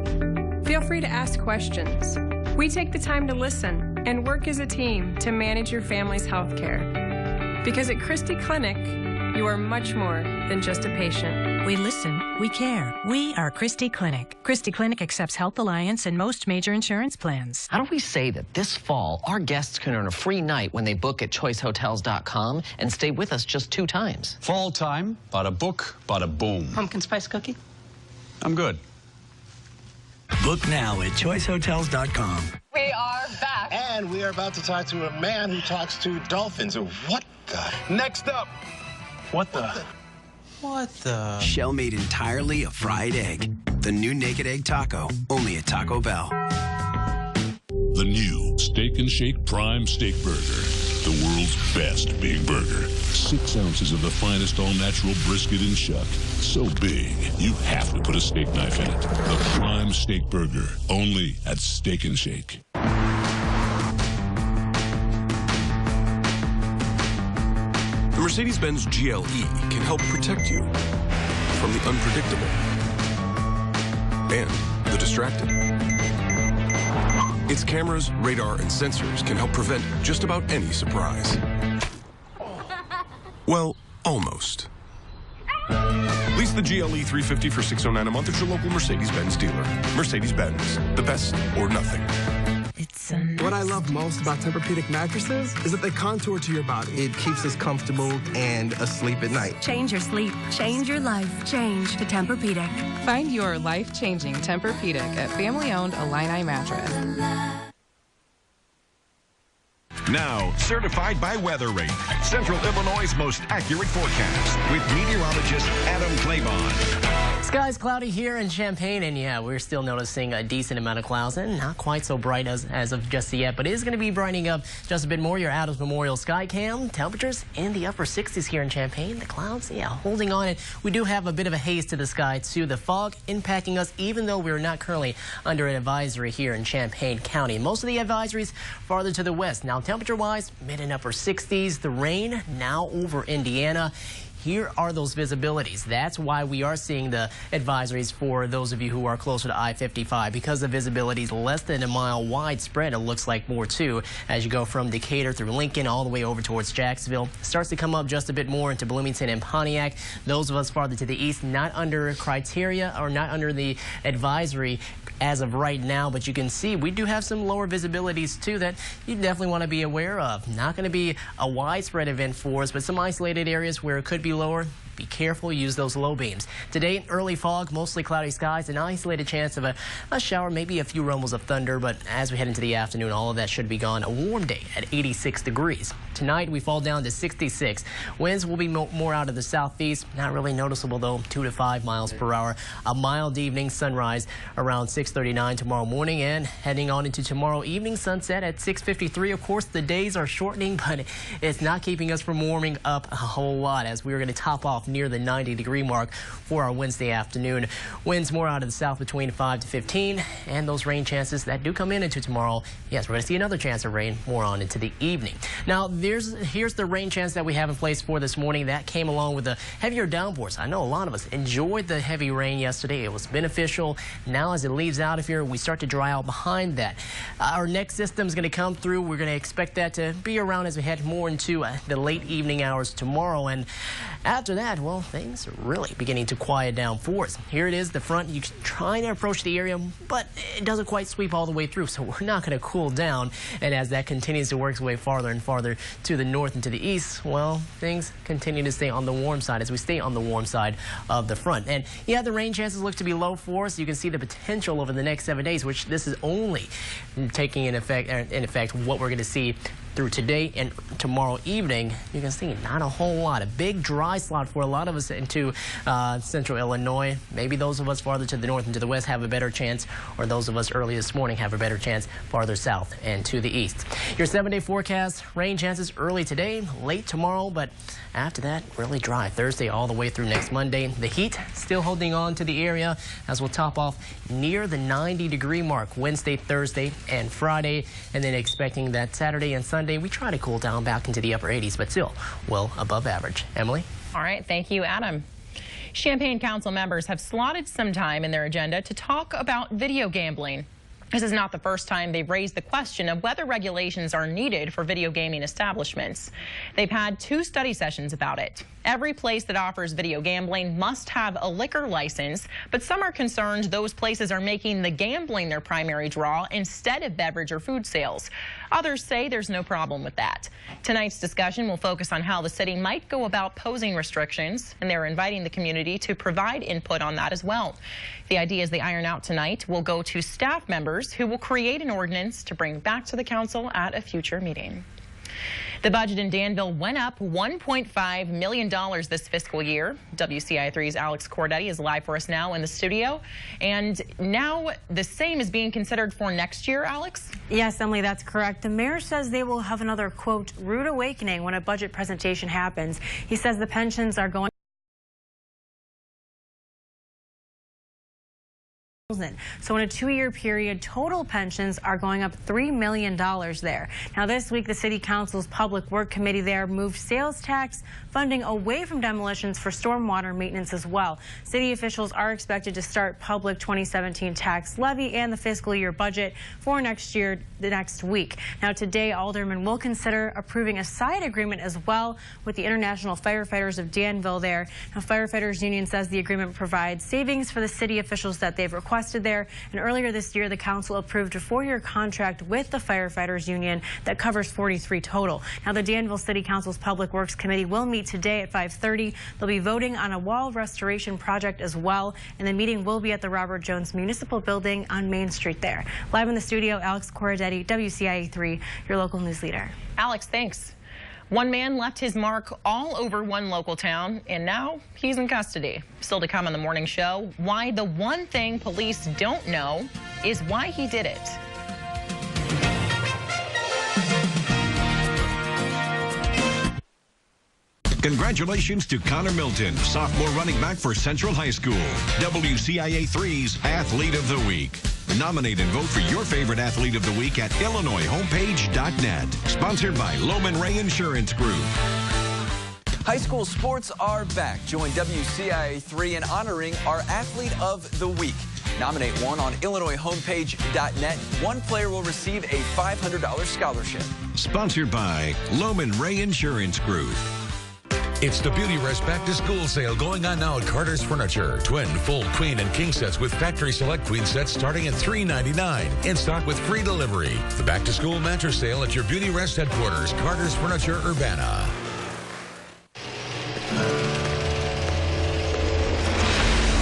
Feel free to ask questions. We take the time to listen and work as a team to manage your family's health care. Because at Christie Clinic, you are much more than just a patient. We listen, we care. We are Christie Clinic. Christie Clinic accepts Health Alliance and most major insurance plans. How do we say that this fall, our guests can earn a free night when they book at choicehotels.com and stay with us just 2 times? Fall time, bada book, bada boom. Pumpkin spice cookie? I'm good. Book now at choicehotels.com. We are back. And we are about to talk to a man who talks to dolphins. What the? Next up. What the? What the? Shell made entirely of fried egg. The new Naked Egg Taco, only at Taco Bell. The new Steak and Shake Prime Steak Burger. The world's best big burger. 6 ounces of the finest all-natural brisket and shuck. So big, you have to put a steak knife in it. The Prime Steak Burger, only at Steak and Shake. The Mercedes-Benz GLE can help protect you from the unpredictable and the distracted. Its cameras, radar, and sensors can help prevent just about any surprise. Well, almost. Lease the GLE 350 for $609 a month at your local Mercedes-Benz dealer. Mercedes-Benz, the best or nothing. It's a What I love most about Tempur-Pedic mattresses is that they contour to your body. It keeps us comfortable and asleep at night. Change your sleep. Change your life. Change to Tempur-Pedic. Find your life-changing Tempur-Pedic at family-owned Illini Mattress. Now, certified by WeatherRate, Central Illinois' most accurate forecast with meteorologist Adam Claybon. Skies cloudy here in Champaign, and yeah, we're still noticing a decent amount of clouds, and not quite so bright as of just yet, but it is going to be brightening up just a bit more. Your Adams Memorial Sky Cam, temperatures in the upper 60s here in Champaign. The clouds, yeah, holding on, and we do have a bit of a haze to the sky, too. The fog impacting us, even though we're not currently under an advisory here in Champaign County. Most of the advisories farther to the west. Now, temperature-wise, mid and upper 60s. The rain now over Indiana. Here are those visibilities. That's why we are seeing the advisories for those of you who are closer to I-55, because the visibility is less than a mile widespread. It looks like more too as you go from Decatur through Lincoln all the way over towards Jacksonville. Starts to come up just a bit more into Bloomington and Pontiac. Those of us farther to the east, not under criteria or not under the advisory as of right now, but you can see we do have some lower visibilities too that you definitely want to be aware of. Not going to be a widespread event for us, but some isolated areas where it could be lower. Be careful, use those low beams. Today, early fog, mostly cloudy skies, an isolated chance of a shower, maybe a few rumbles of thunder, but as we head into the afternoon, all of that should be gone. A warm day at 86 degrees. Tonight, we fall down to 66. Winds will be more out of the southeast. Not really noticeable, though, 2 to 5 miles per hour. A mild evening sunrise around 6:39 tomorrow morning, and heading on into tomorrow evening, sunset at 6:53. Of course, the days are shortening, but it's not keeping us from warming up a whole lot as we're going to top off near the 90-degree mark for our Wednesday afternoon. Winds more out of the south between 5 to 15, and those rain chances that do come in into tomorrow. Yes, we're going to see another chance of rain more on into the evening. Now, here's the rain chance that we have in place for this morning. That came along with the heavier downpours. I know a lot of us enjoyed the heavy rain yesterday. It was beneficial. Now, as it leaves out of here, we start to dry out behind that. Our next system is going to come through. We're going to expect that to be around as we head more into the late evening hours tomorrow, and after that, well, things are really beginning to quiet down for us. Here it is, the front. You're trying to approach the area, but it doesn't quite sweep all the way through, so we're not going to cool down. And as that continues to work its way farther and farther to the north and to the east, well, things continue to stay on the warm side as we stay on the warm side of the front. And yeah, the rain chances look to be low for us. You can see the potential over the next 7 days, which this is only taking in effect what we're going to see through today and tomorrow evening. You can see not a whole lot. A big dry slot for a lot of us into central Illinois. Maybe those of us farther to the north and to the west have a better chance, or those of us early this morning have a better chance farther south and to the east. Your 7-day forecast, rain chances early today, late tomorrow, but after that, really dry. Thursday all the way through next Monday. The heat still holding on to the area as we'll top off near the 90-degree mark Wednesday, Thursday, and Friday, and then expecting that Saturday and Sunday we try to cool down back into the upper 80s, but still well above average. Emily? All right, thank you, Adam. Champaign Council members have slotted some time in their agenda to talk about video gambling. This is not the first time they've raised the question of whether regulations are needed for video gaming establishments. They've had 2 study sessions about it. Every place that offers video gambling must have a liquor license, but some are concerned those places are making the gambling their primary draw instead of beverage or food sales. Others say there's no problem with that. Tonight's discussion will focus on how the city might go about posing restrictions, and they're inviting the community to provide input on that as well. The ideas they iron out tonight will go to staff members who will create an ordinance to bring back to the council at a future meeting. The budget in Danville went up $1.5 million this fiscal year. WCIA3's Alex Cordetti is live for us now in the studio. And now the same is being considered for next year, Alex? Yes, Emily, that's correct. The mayor says they will have another, quote, rude awakening when a budget presentation happens. He says the pensions are going. So in a 2-year period, total pensions are going up $3 million there. Now this week, the City Council's Public Work Committee there moved sales tax funding away from demolitions for stormwater maintenance as well. City officials are expected to start public 2017 tax levy and the fiscal year budget for next year the next week. Now today, aldermen will consider approving a side agreement as well with the International Firefighters of Danville there. Now Firefighters Union says the agreement provides savings for the city officials that they've requested requested there. And earlier this year, the council approved a 4-year contract with the firefighters union that covers 43 total. Now, the Danville City Council's Public Works Committee will meet today at 5:30. They'll be voting on a wall restoration project as well, and the meeting will be at the Robert Jones Municipal Building on Main Street there. Live in the studio, Alex Corradetti, WCIA 3, your local news leader. Alex, thanks. One man left his mark all over one local town, and now he's in custody. Still to come on the morning show, why the one thing police don't know is why he did it. Congratulations to Connor Milton, sophomore running back for Central High School, WCIA 3's Athlete of the Week. Nominate and vote for your favorite Athlete of the Week at IllinoisHomepage.net. Sponsored by Lohman Ray Insurance Group. High school sports are back. Join WCIA 3 in honoring our Athlete of the Week. Nominate one on IllinoisHomepage.net. One player will receive a $500 scholarship. Sponsored by Lohman Ray Insurance Group. It's the Beauty Rest Back to School sale going on now at Carter's Furniture. Twin, full, queen, and king sets with factory select queen sets starting at $3.99. In stock with free delivery. The Back to School mattress sale at your Beauty Rest headquarters, Carter's Furniture, Urbana.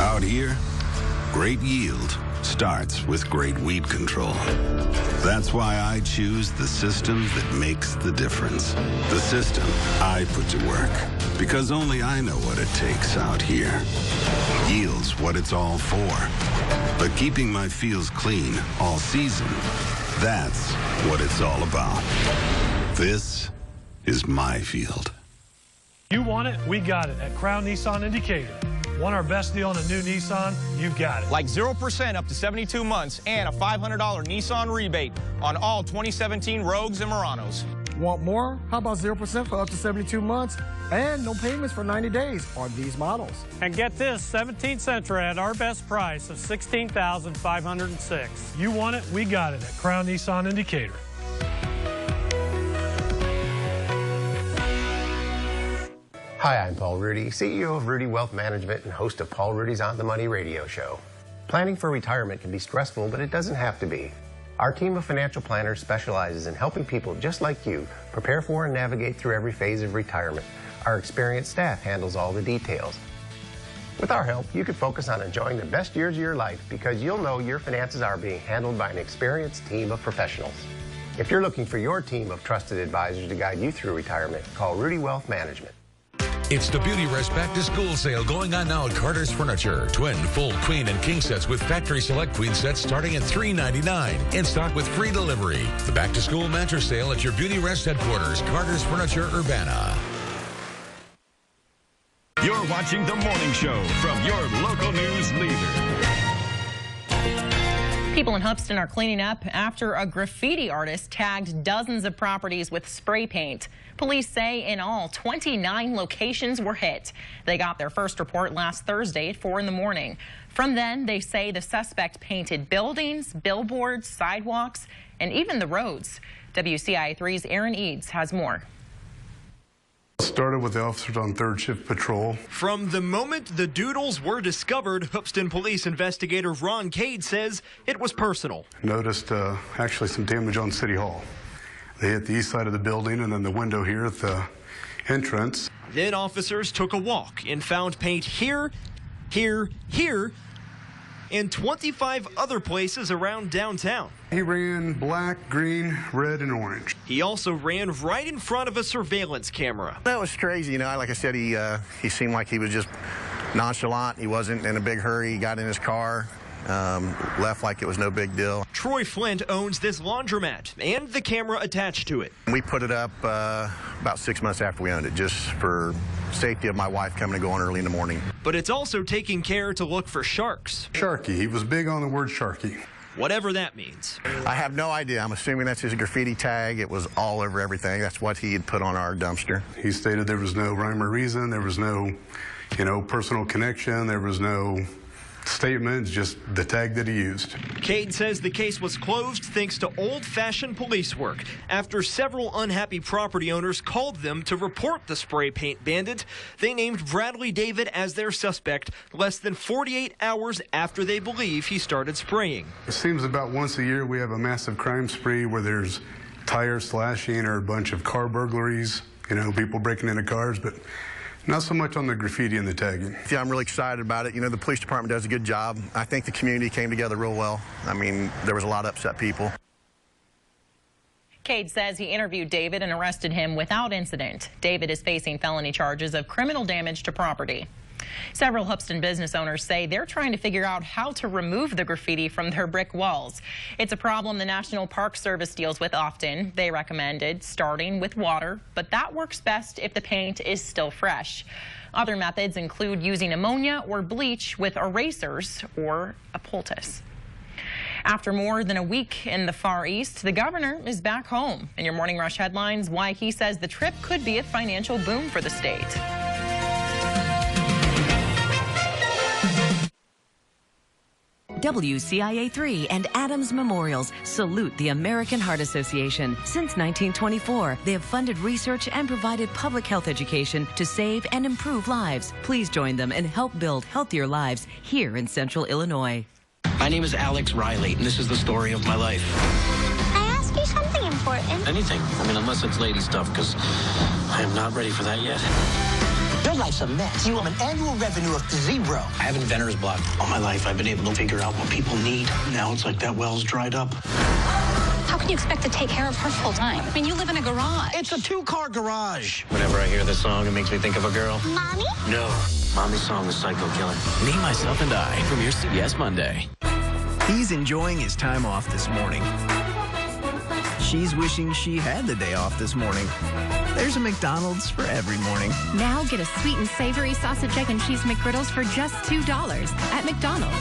Out here, great yield starts with great weed control. That's why I choose the system that makes the difference. The system I put to work. Because only I know what it takes out here. Yield's what it's all for. But keeping my fields clean all season, that's what it's all about. This is my field. You want it, we got it at Crown Nissan in Decatur. Want our best deal on a new Nissan? You've got it. Like 0% up to 72 months and a $500 Nissan rebate on all 2017 Rogues and Muranos. Want more? How about 0% for up to 72 months and no payments for 90 days on these models? And get this, 17 Sentra at our best price of $16,506. You want it, we got it at Crown Nissan in Decatur. Hi, I'm Paul Rudy, CEO of Rudy Wealth Management and host of Paul Rudy's On the Money radio show. Planning for retirement can be stressful, but it doesn't have to be. Our team of financial planners specializes in helping people just like you prepare for and navigate through every phase of retirement. Our experienced staff handles all the details. With our help, you can focus on enjoying the best years of your life because you'll know your finances are being handled by an experienced team of professionals. If you're looking for your team of trusted advisors to guide you through retirement, call Rudy Wealth Management. It's the Beauty Rest Back to School sale going on now at Carter's Furniture. Twin, full, queen, and king sets with factory select queen sets starting at $3.99. In stock with free delivery. The Back to School mattress sale at your Beauty Rest headquarters, Carter's Furniture, Urbana. You're watching The Morning Show from your local news leader. People in Hoopeston are cleaning up after a graffiti artist tagged dozens of properties with spray paint. Police say in all, 29 locations were hit. They got their first report last Thursday at 4 in the morning. From then, they say the suspect painted buildings, billboards, sidewalks, and even the roads. WCIA 3's Aaron Eads has more. Started with the officers on third shift patrol. From the moment the doodles were discovered, Hoopeston police investigator Ron Cade says it was personal. Noticed actually some damage on City Hall. They hit the east side of the building and then the window here at the entrance. Then officers took a walk and found paint here, here, here, and 25 other places around downtown. He ran black, green, red, and orange. He also ran right in front of a surveillance camera. That was crazy, you know. Like I said, he seemed like he was just nonchalant. He wasn't in a big hurry. He got in his car, left like it was no big deal. Troy Flint owns this laundromat and the camera attached to it. We put it up about 6 months after we owned it, just for safety of my wife coming and going early in the morning. But it's also taking care to look for sharks. Sharky. He was big on the word Sharky. Whatever that means. I have no idea. I'm assuming that's his graffiti tag. It was all over everything. That's what he had put on our dumpster. He stated there was no rhyme or reason. There was no, personal connection. There was no statement, just the tag that he used. Cade says the case was closed thanks to old-fashioned police work after several unhappy property owners called them to report the spray paint bandit. They named Bradley David as their suspect less than 48 hours after they believe he started spraying. It seems about once a year we have a massive crime spree where there's tire slashing or a bunch of car burglaries, you know, people breaking into cars, but not so much on the graffiti and the tagging. Yeah, I'm really excited about it. You know, the police department does a good job. I think the community came together real well. I mean, there was a lot of upset people. Cade says he interviewed David and arrested him without incident. David is facing felony charges of criminal damage to property. Several Hoopeston business owners say they're trying to figure out how to remove the graffiti from their brick walls. It's a problem the National Park Service deals with often. They recommended starting with water, but that works best if the paint is still fresh. Other methods include using ammonia or bleach with erasers or a poultice. After more than a week in the Far East, the governor is back home. In your Morning Rush headlines, why he says the trip could be a financial boom for the state. WCIA 3 and Adams Memorials salute the American Heart Association. Since 1924, they have funded research and provided public health education to save and improve lives. Please join them and help build healthier lives here in Central Illinois. My name is Alex Riley, and this is the story of my life. I ask you something important? Anything. I mean, unless it's lady stuff, because I am not ready for that yet. Your life's a mess. You have an annual revenue of 0. I have inventor's block. All my life, I've been able to figure out what people need. Now it's like that well's dried up. How can you expect to take care of her full time? I mean, you live in a garage. It's a 2-car garage. Whenever I hear this song, it makes me think of a girl. Mommy? No. Mommy's song is Psycho Killer. Me, Myself, and I, premieres CBS Monday. He's enjoying his time off this morning. She's wishing she had the day off this morning. There's a McDonald's for every morning. Now get a sweet and savory sausage, egg, and cheese McGriddles for just $2 at McDonald's.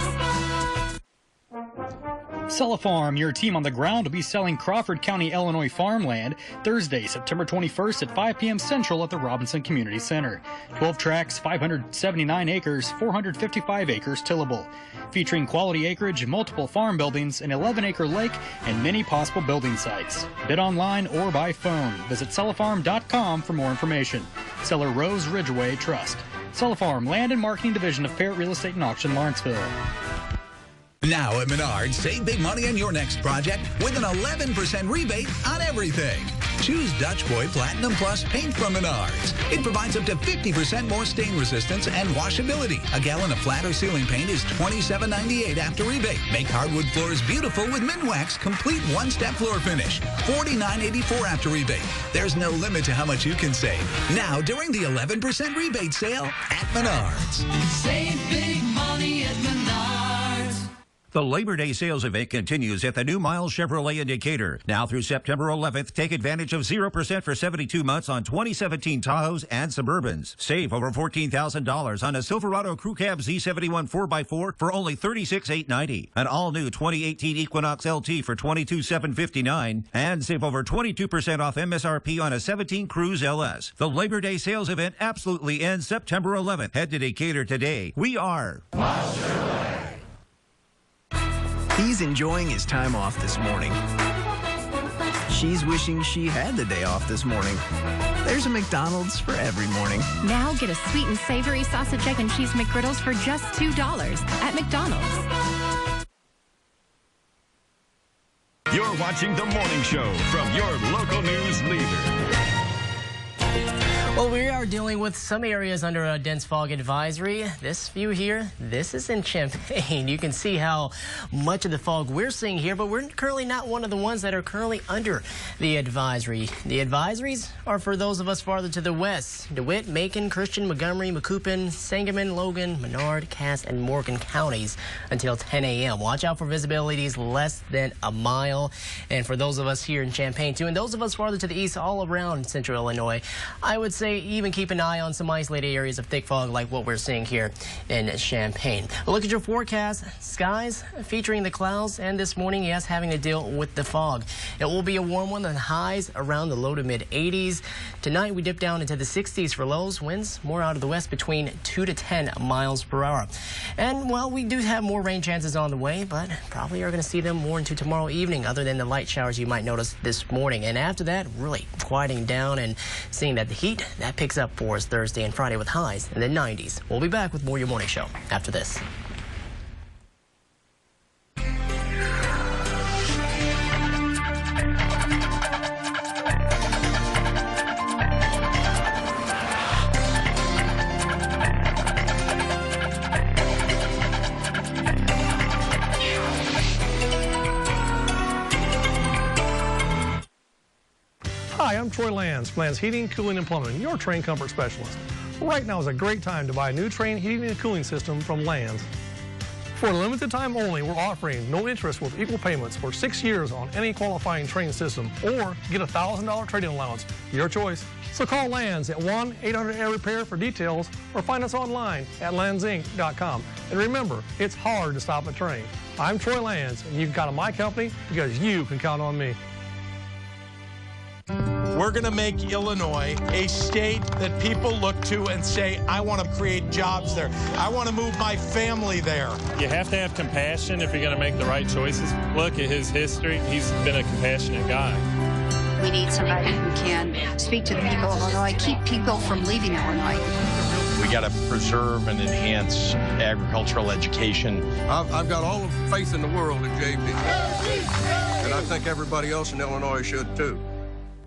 Sell a Farm, your team on the ground, will be selling Crawford County, Illinois farmland Thursday, September 21st at 5 p.m. Central at the Robinson Community Center. 12 tracts, 579 acres, 455 acres tillable. Featuring quality acreage, multiple farm buildings, an 11-acre lake, and many possible building sites. Bid online or by phone. Visit sellafarm.com for more information. Seller Rose Ridgeway Trust. Sell a Farm, Land and Marketing Division of Parrott Real Estate and Auction, Lawrenceville. Now at Menards, save big money on your next project with an 11% rebate on everything. Choose Dutch Boy Platinum Plus paint from Menards. It provides up to 50% more stain resistance and washability. A gallon of flat or ceiling paint is $27.98 after rebate. Make hardwood floors beautiful with Minwax Complete One-Step Floor Finish. $49.84 after rebate. There's no limit to how much you can save. Now during the 11% rebate sale at Menards. Save big money at Menards. The Labor Day sales event continues at the New Miles Chevrolet in Decatur. Now through September 11th, take advantage of 0% for 72 months on 2017 Tahoes and Suburbans. Save over $14,000 on a Silverado Crew Cab Z71 4x4 for only $36,890. An all-new 2018 Equinox LT for $22,759. And save over 22% off MSRP on a 17 Cruise LS. The Labor Day sales event absolutely ends September 11th. Head to Decatur today. We are Miles Chevrolet. He's enjoying his time off this morning. She's wishing she had the day off this morning. There's a McDonald's for every morning. Now get a sweet and savory sausage, egg, and cheese McGriddles for just $2 at McDonald's. You're watching The Morning Show from your local news leader. Well, we are dealing with some areas under a dense fog advisory. This view here, this is in Champaign. You can see how much of the fog we're seeing here, but we're currently not one of the ones that are currently under the advisory. The advisories are for those of us farther to the west. DeWitt, Macon, Christian, Montgomery, Macoupin, Sangamon, Logan, Menard, Cass, and Morgan counties until 10 a.m. Watch out for visibilities less than a mile. And for those of us here in Champaign, too, and those of us farther to the east all around central Illinois, I would say say even keep an eye on some isolated areas of thick fog like what we're seeing here in Champaign. A look at your forecast. Skies featuring the clouds, and this morning, yes, having to deal with the fog. It will be a warm one, and highs around the low to mid 80s. Tonight, we dip down into the 60s for lows. Winds more out of the west between 2 to 10 miles per hour. And, well, we do have more rain chances on the way, but probably are going to see them more into tomorrow evening, other than the light showers you might notice this morning. And after that, really quieting down and seeing that the heat, that picks up for us Thursday and Friday with highs in the 90s. We'll be back with more Your Morning Show after this. Hi, I'm Troy Lands, Lands Heating, Cooling, and Plumbing, your Trane Comfort Specialist. Right now is a great time to buy a new Trane heating and cooling system from Lands. For a limited time only, we're offering no interest with equal payments for 6 years on any qualifying Trane system, or get a $1,000 trade-in allowance. Your choice. So call Lands at 1-800-AIR-REPAIR for details, or find us online at landsinc.com. And remember, it's hard to stop at Trane. I'm Troy Lands, and you can count on my company because you can count on me. We're going to make Illinois a state that people look to and say, I want to create jobs there. I want to move my family there. You have to have compassion if you're going to make the right choices. Look at his history. He's been a compassionate guy. We need somebody who can speak to the people of Illinois, keep people from leaving Illinois. We got to preserve and enhance agricultural education. I've got all the faith in the world in JP. And I think everybody else in Illinois should too.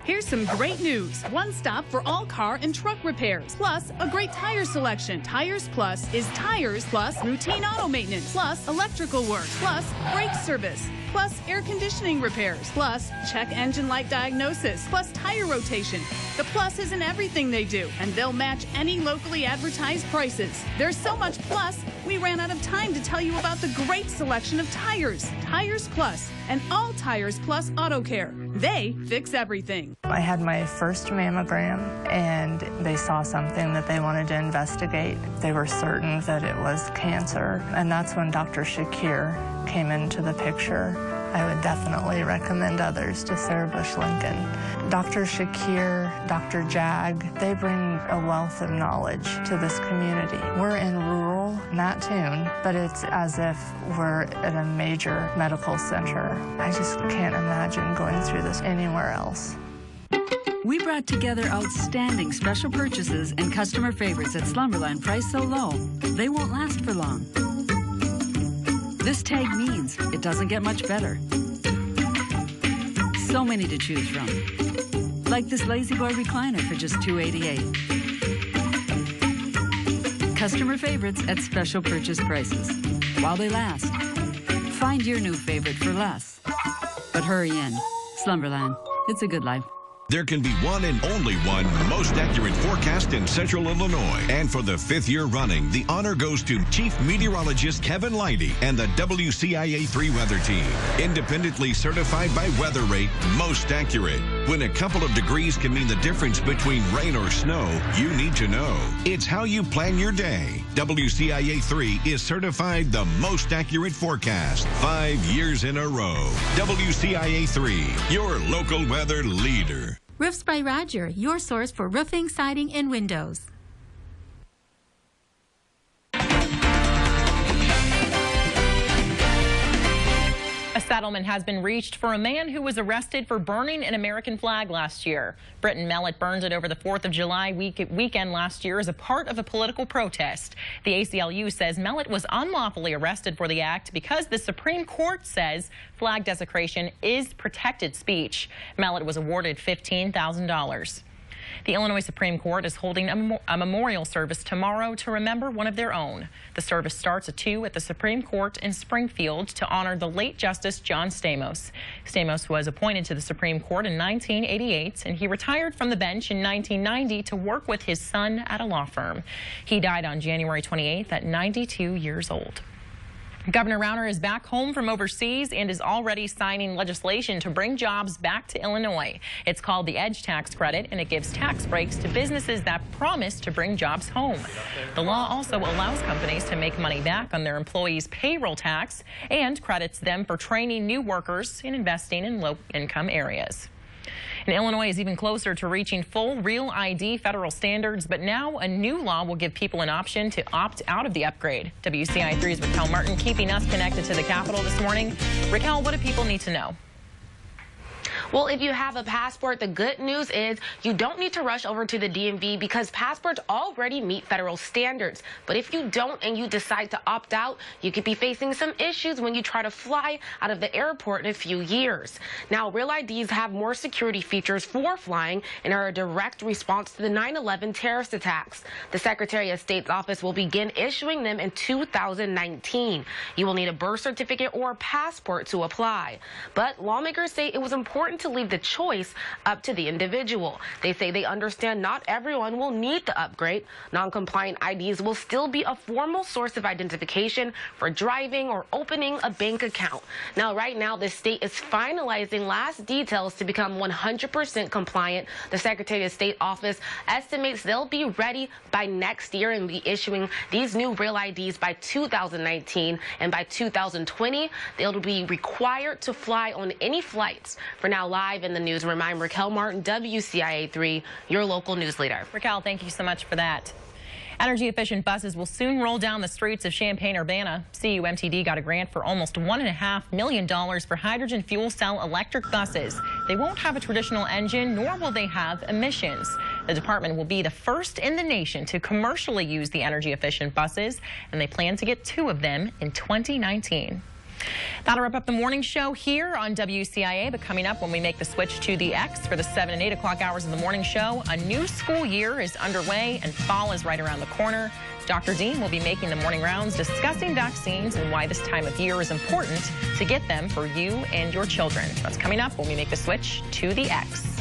Here's some great news. One stop for all car and truck repairs, plus a great tire selection. Tires Plus is tires plus routine auto maintenance, plus electrical work, plus brake service, plus air conditioning repairs, plus check engine light diagnosis, plus tire rotation. The Plus is in everything they do, and they'll match any locally advertised prices. There's so much plus, we ran out of time to tell you about the great selection of tires. Tires Plus and all Tires Plus Auto Care. They fix everything. I had my first mammogram, and they saw something that they wanted to investigate. They were certain that it was cancer, and that's when Dr. Shakir came into the picture. I would definitely recommend others to Sarah Bush Lincoln. Dr. Shakir, Dr. Jag, they bring a wealth of knowledge to this community. We're in rural Mattoon, but it's as if we're at a major medical center. I just can't imagine going through this anywhere else. We brought together outstanding special purchases and customer favorites at Slumberland priced so low, they won't last for long. This tag means it doesn't get much better. So many to choose from. Like this Lazy Boy recliner for just $288. Customer favorites at special purchase prices. While they last. Find your new favorite for less. But hurry in. Slumberland. It's a good life. There can be one and only one most accurate forecast in Central Illinois. And for the 5th year running, the honor goes to Chief Meteorologist Kevin Leidy and the WCIA 3 weather team. Independently certified by Weather Rate, most accurate. When a couple of degrees can mean the difference between rain or snow, you need to know. It's how you plan your day. WCIA 3 is certified the most accurate forecast 5 years in a row. WCIA 3, your local weather leader. Roofs by Roger, your source for roofing, siding, and windows. A settlement has been reached for a man who was arrested for burning an American flag last year. Britton Mellett burned it over the 4th of July weekend last year as a part of a political protest. The ACLU says Mellett was unlawfully arrested for the act because the Supreme Court says flag desecration is protected speech. Mellett was awarded $15,000. The Illinois Supreme Court is holding a memorial service tomorrow to remember one of their own. The service starts at 2 at the Supreme Court in Springfield to honor the late Justice John Stamos. Stamos was appointed to the Supreme Court in 1988, and he retired from the bench in 1990 to work with his son at a law firm. He died on January 28th at 92 years old. Governor Rauner is back home from overseas and is already signing legislation to bring jobs back to Illinois. It's called the EDGE tax credit, and it gives tax breaks to businesses that promise to bring jobs home. The law also allows companies to make money back on their employees' payroll tax and credits them for training new workers and investing in low-income areas. And Illinois is even closer to reaching full Real ID federal standards, but now a new law will give people an option to opt out of the upgrade. WCIA 3's Raquel Martin keeping us connected to the Capitol this morning. Raquel, what do people need to know? Well, if you have a passport, the good news is you don't need to rush over to the DMV because passports already meet federal standards. But if you don't and you decide to opt out, you could be facing some issues when you try to fly out of the airport in a few years. Now, Real IDs have more security features for flying and are a direct response to the 9/11 terrorist attacks. The Secretary of State's office will begin issuing them in 2019. You will need a birth certificate or a passport to apply. But lawmakers say it was important to leave the choice up to the individual. They say they understand not everyone will need the upgrade. Non-compliant IDs will still be a formal source of identification for driving or opening a bank account. Now, right now, the state is finalizing last details to become 100% compliant. The Secretary of State office estimates they'll be ready by next year and be issuing these new Real IDs by 2019. And by 2020, they'll be required to fly on any flights. For now, live in the newsroom, I'm Raquel Martin, WCIA 3, your local news leader. Raquel, thank you so much for that. Energy-efficient buses will soon roll down the streets of Champaign-Urbana. CUMTD got a grant for almost $1.5 million for hydrogen fuel cell electric buses. They won't have a traditional engine, nor will they have emissions. The department will be the first in the nation to commercially use the energy-efficient buses, and they plan to get 2 of them in 2019. That'll wrap up the morning show here on WCIA, but coming up when we make the switch to the X for the 7 and 8 o'clock hours of the morning show, a new school year is underway and fall is right around the corner. Dr. Dean will be making the morning rounds discussing vaccines and why this time of year is important to get them for you and your children. That's coming up when we make the switch to the X.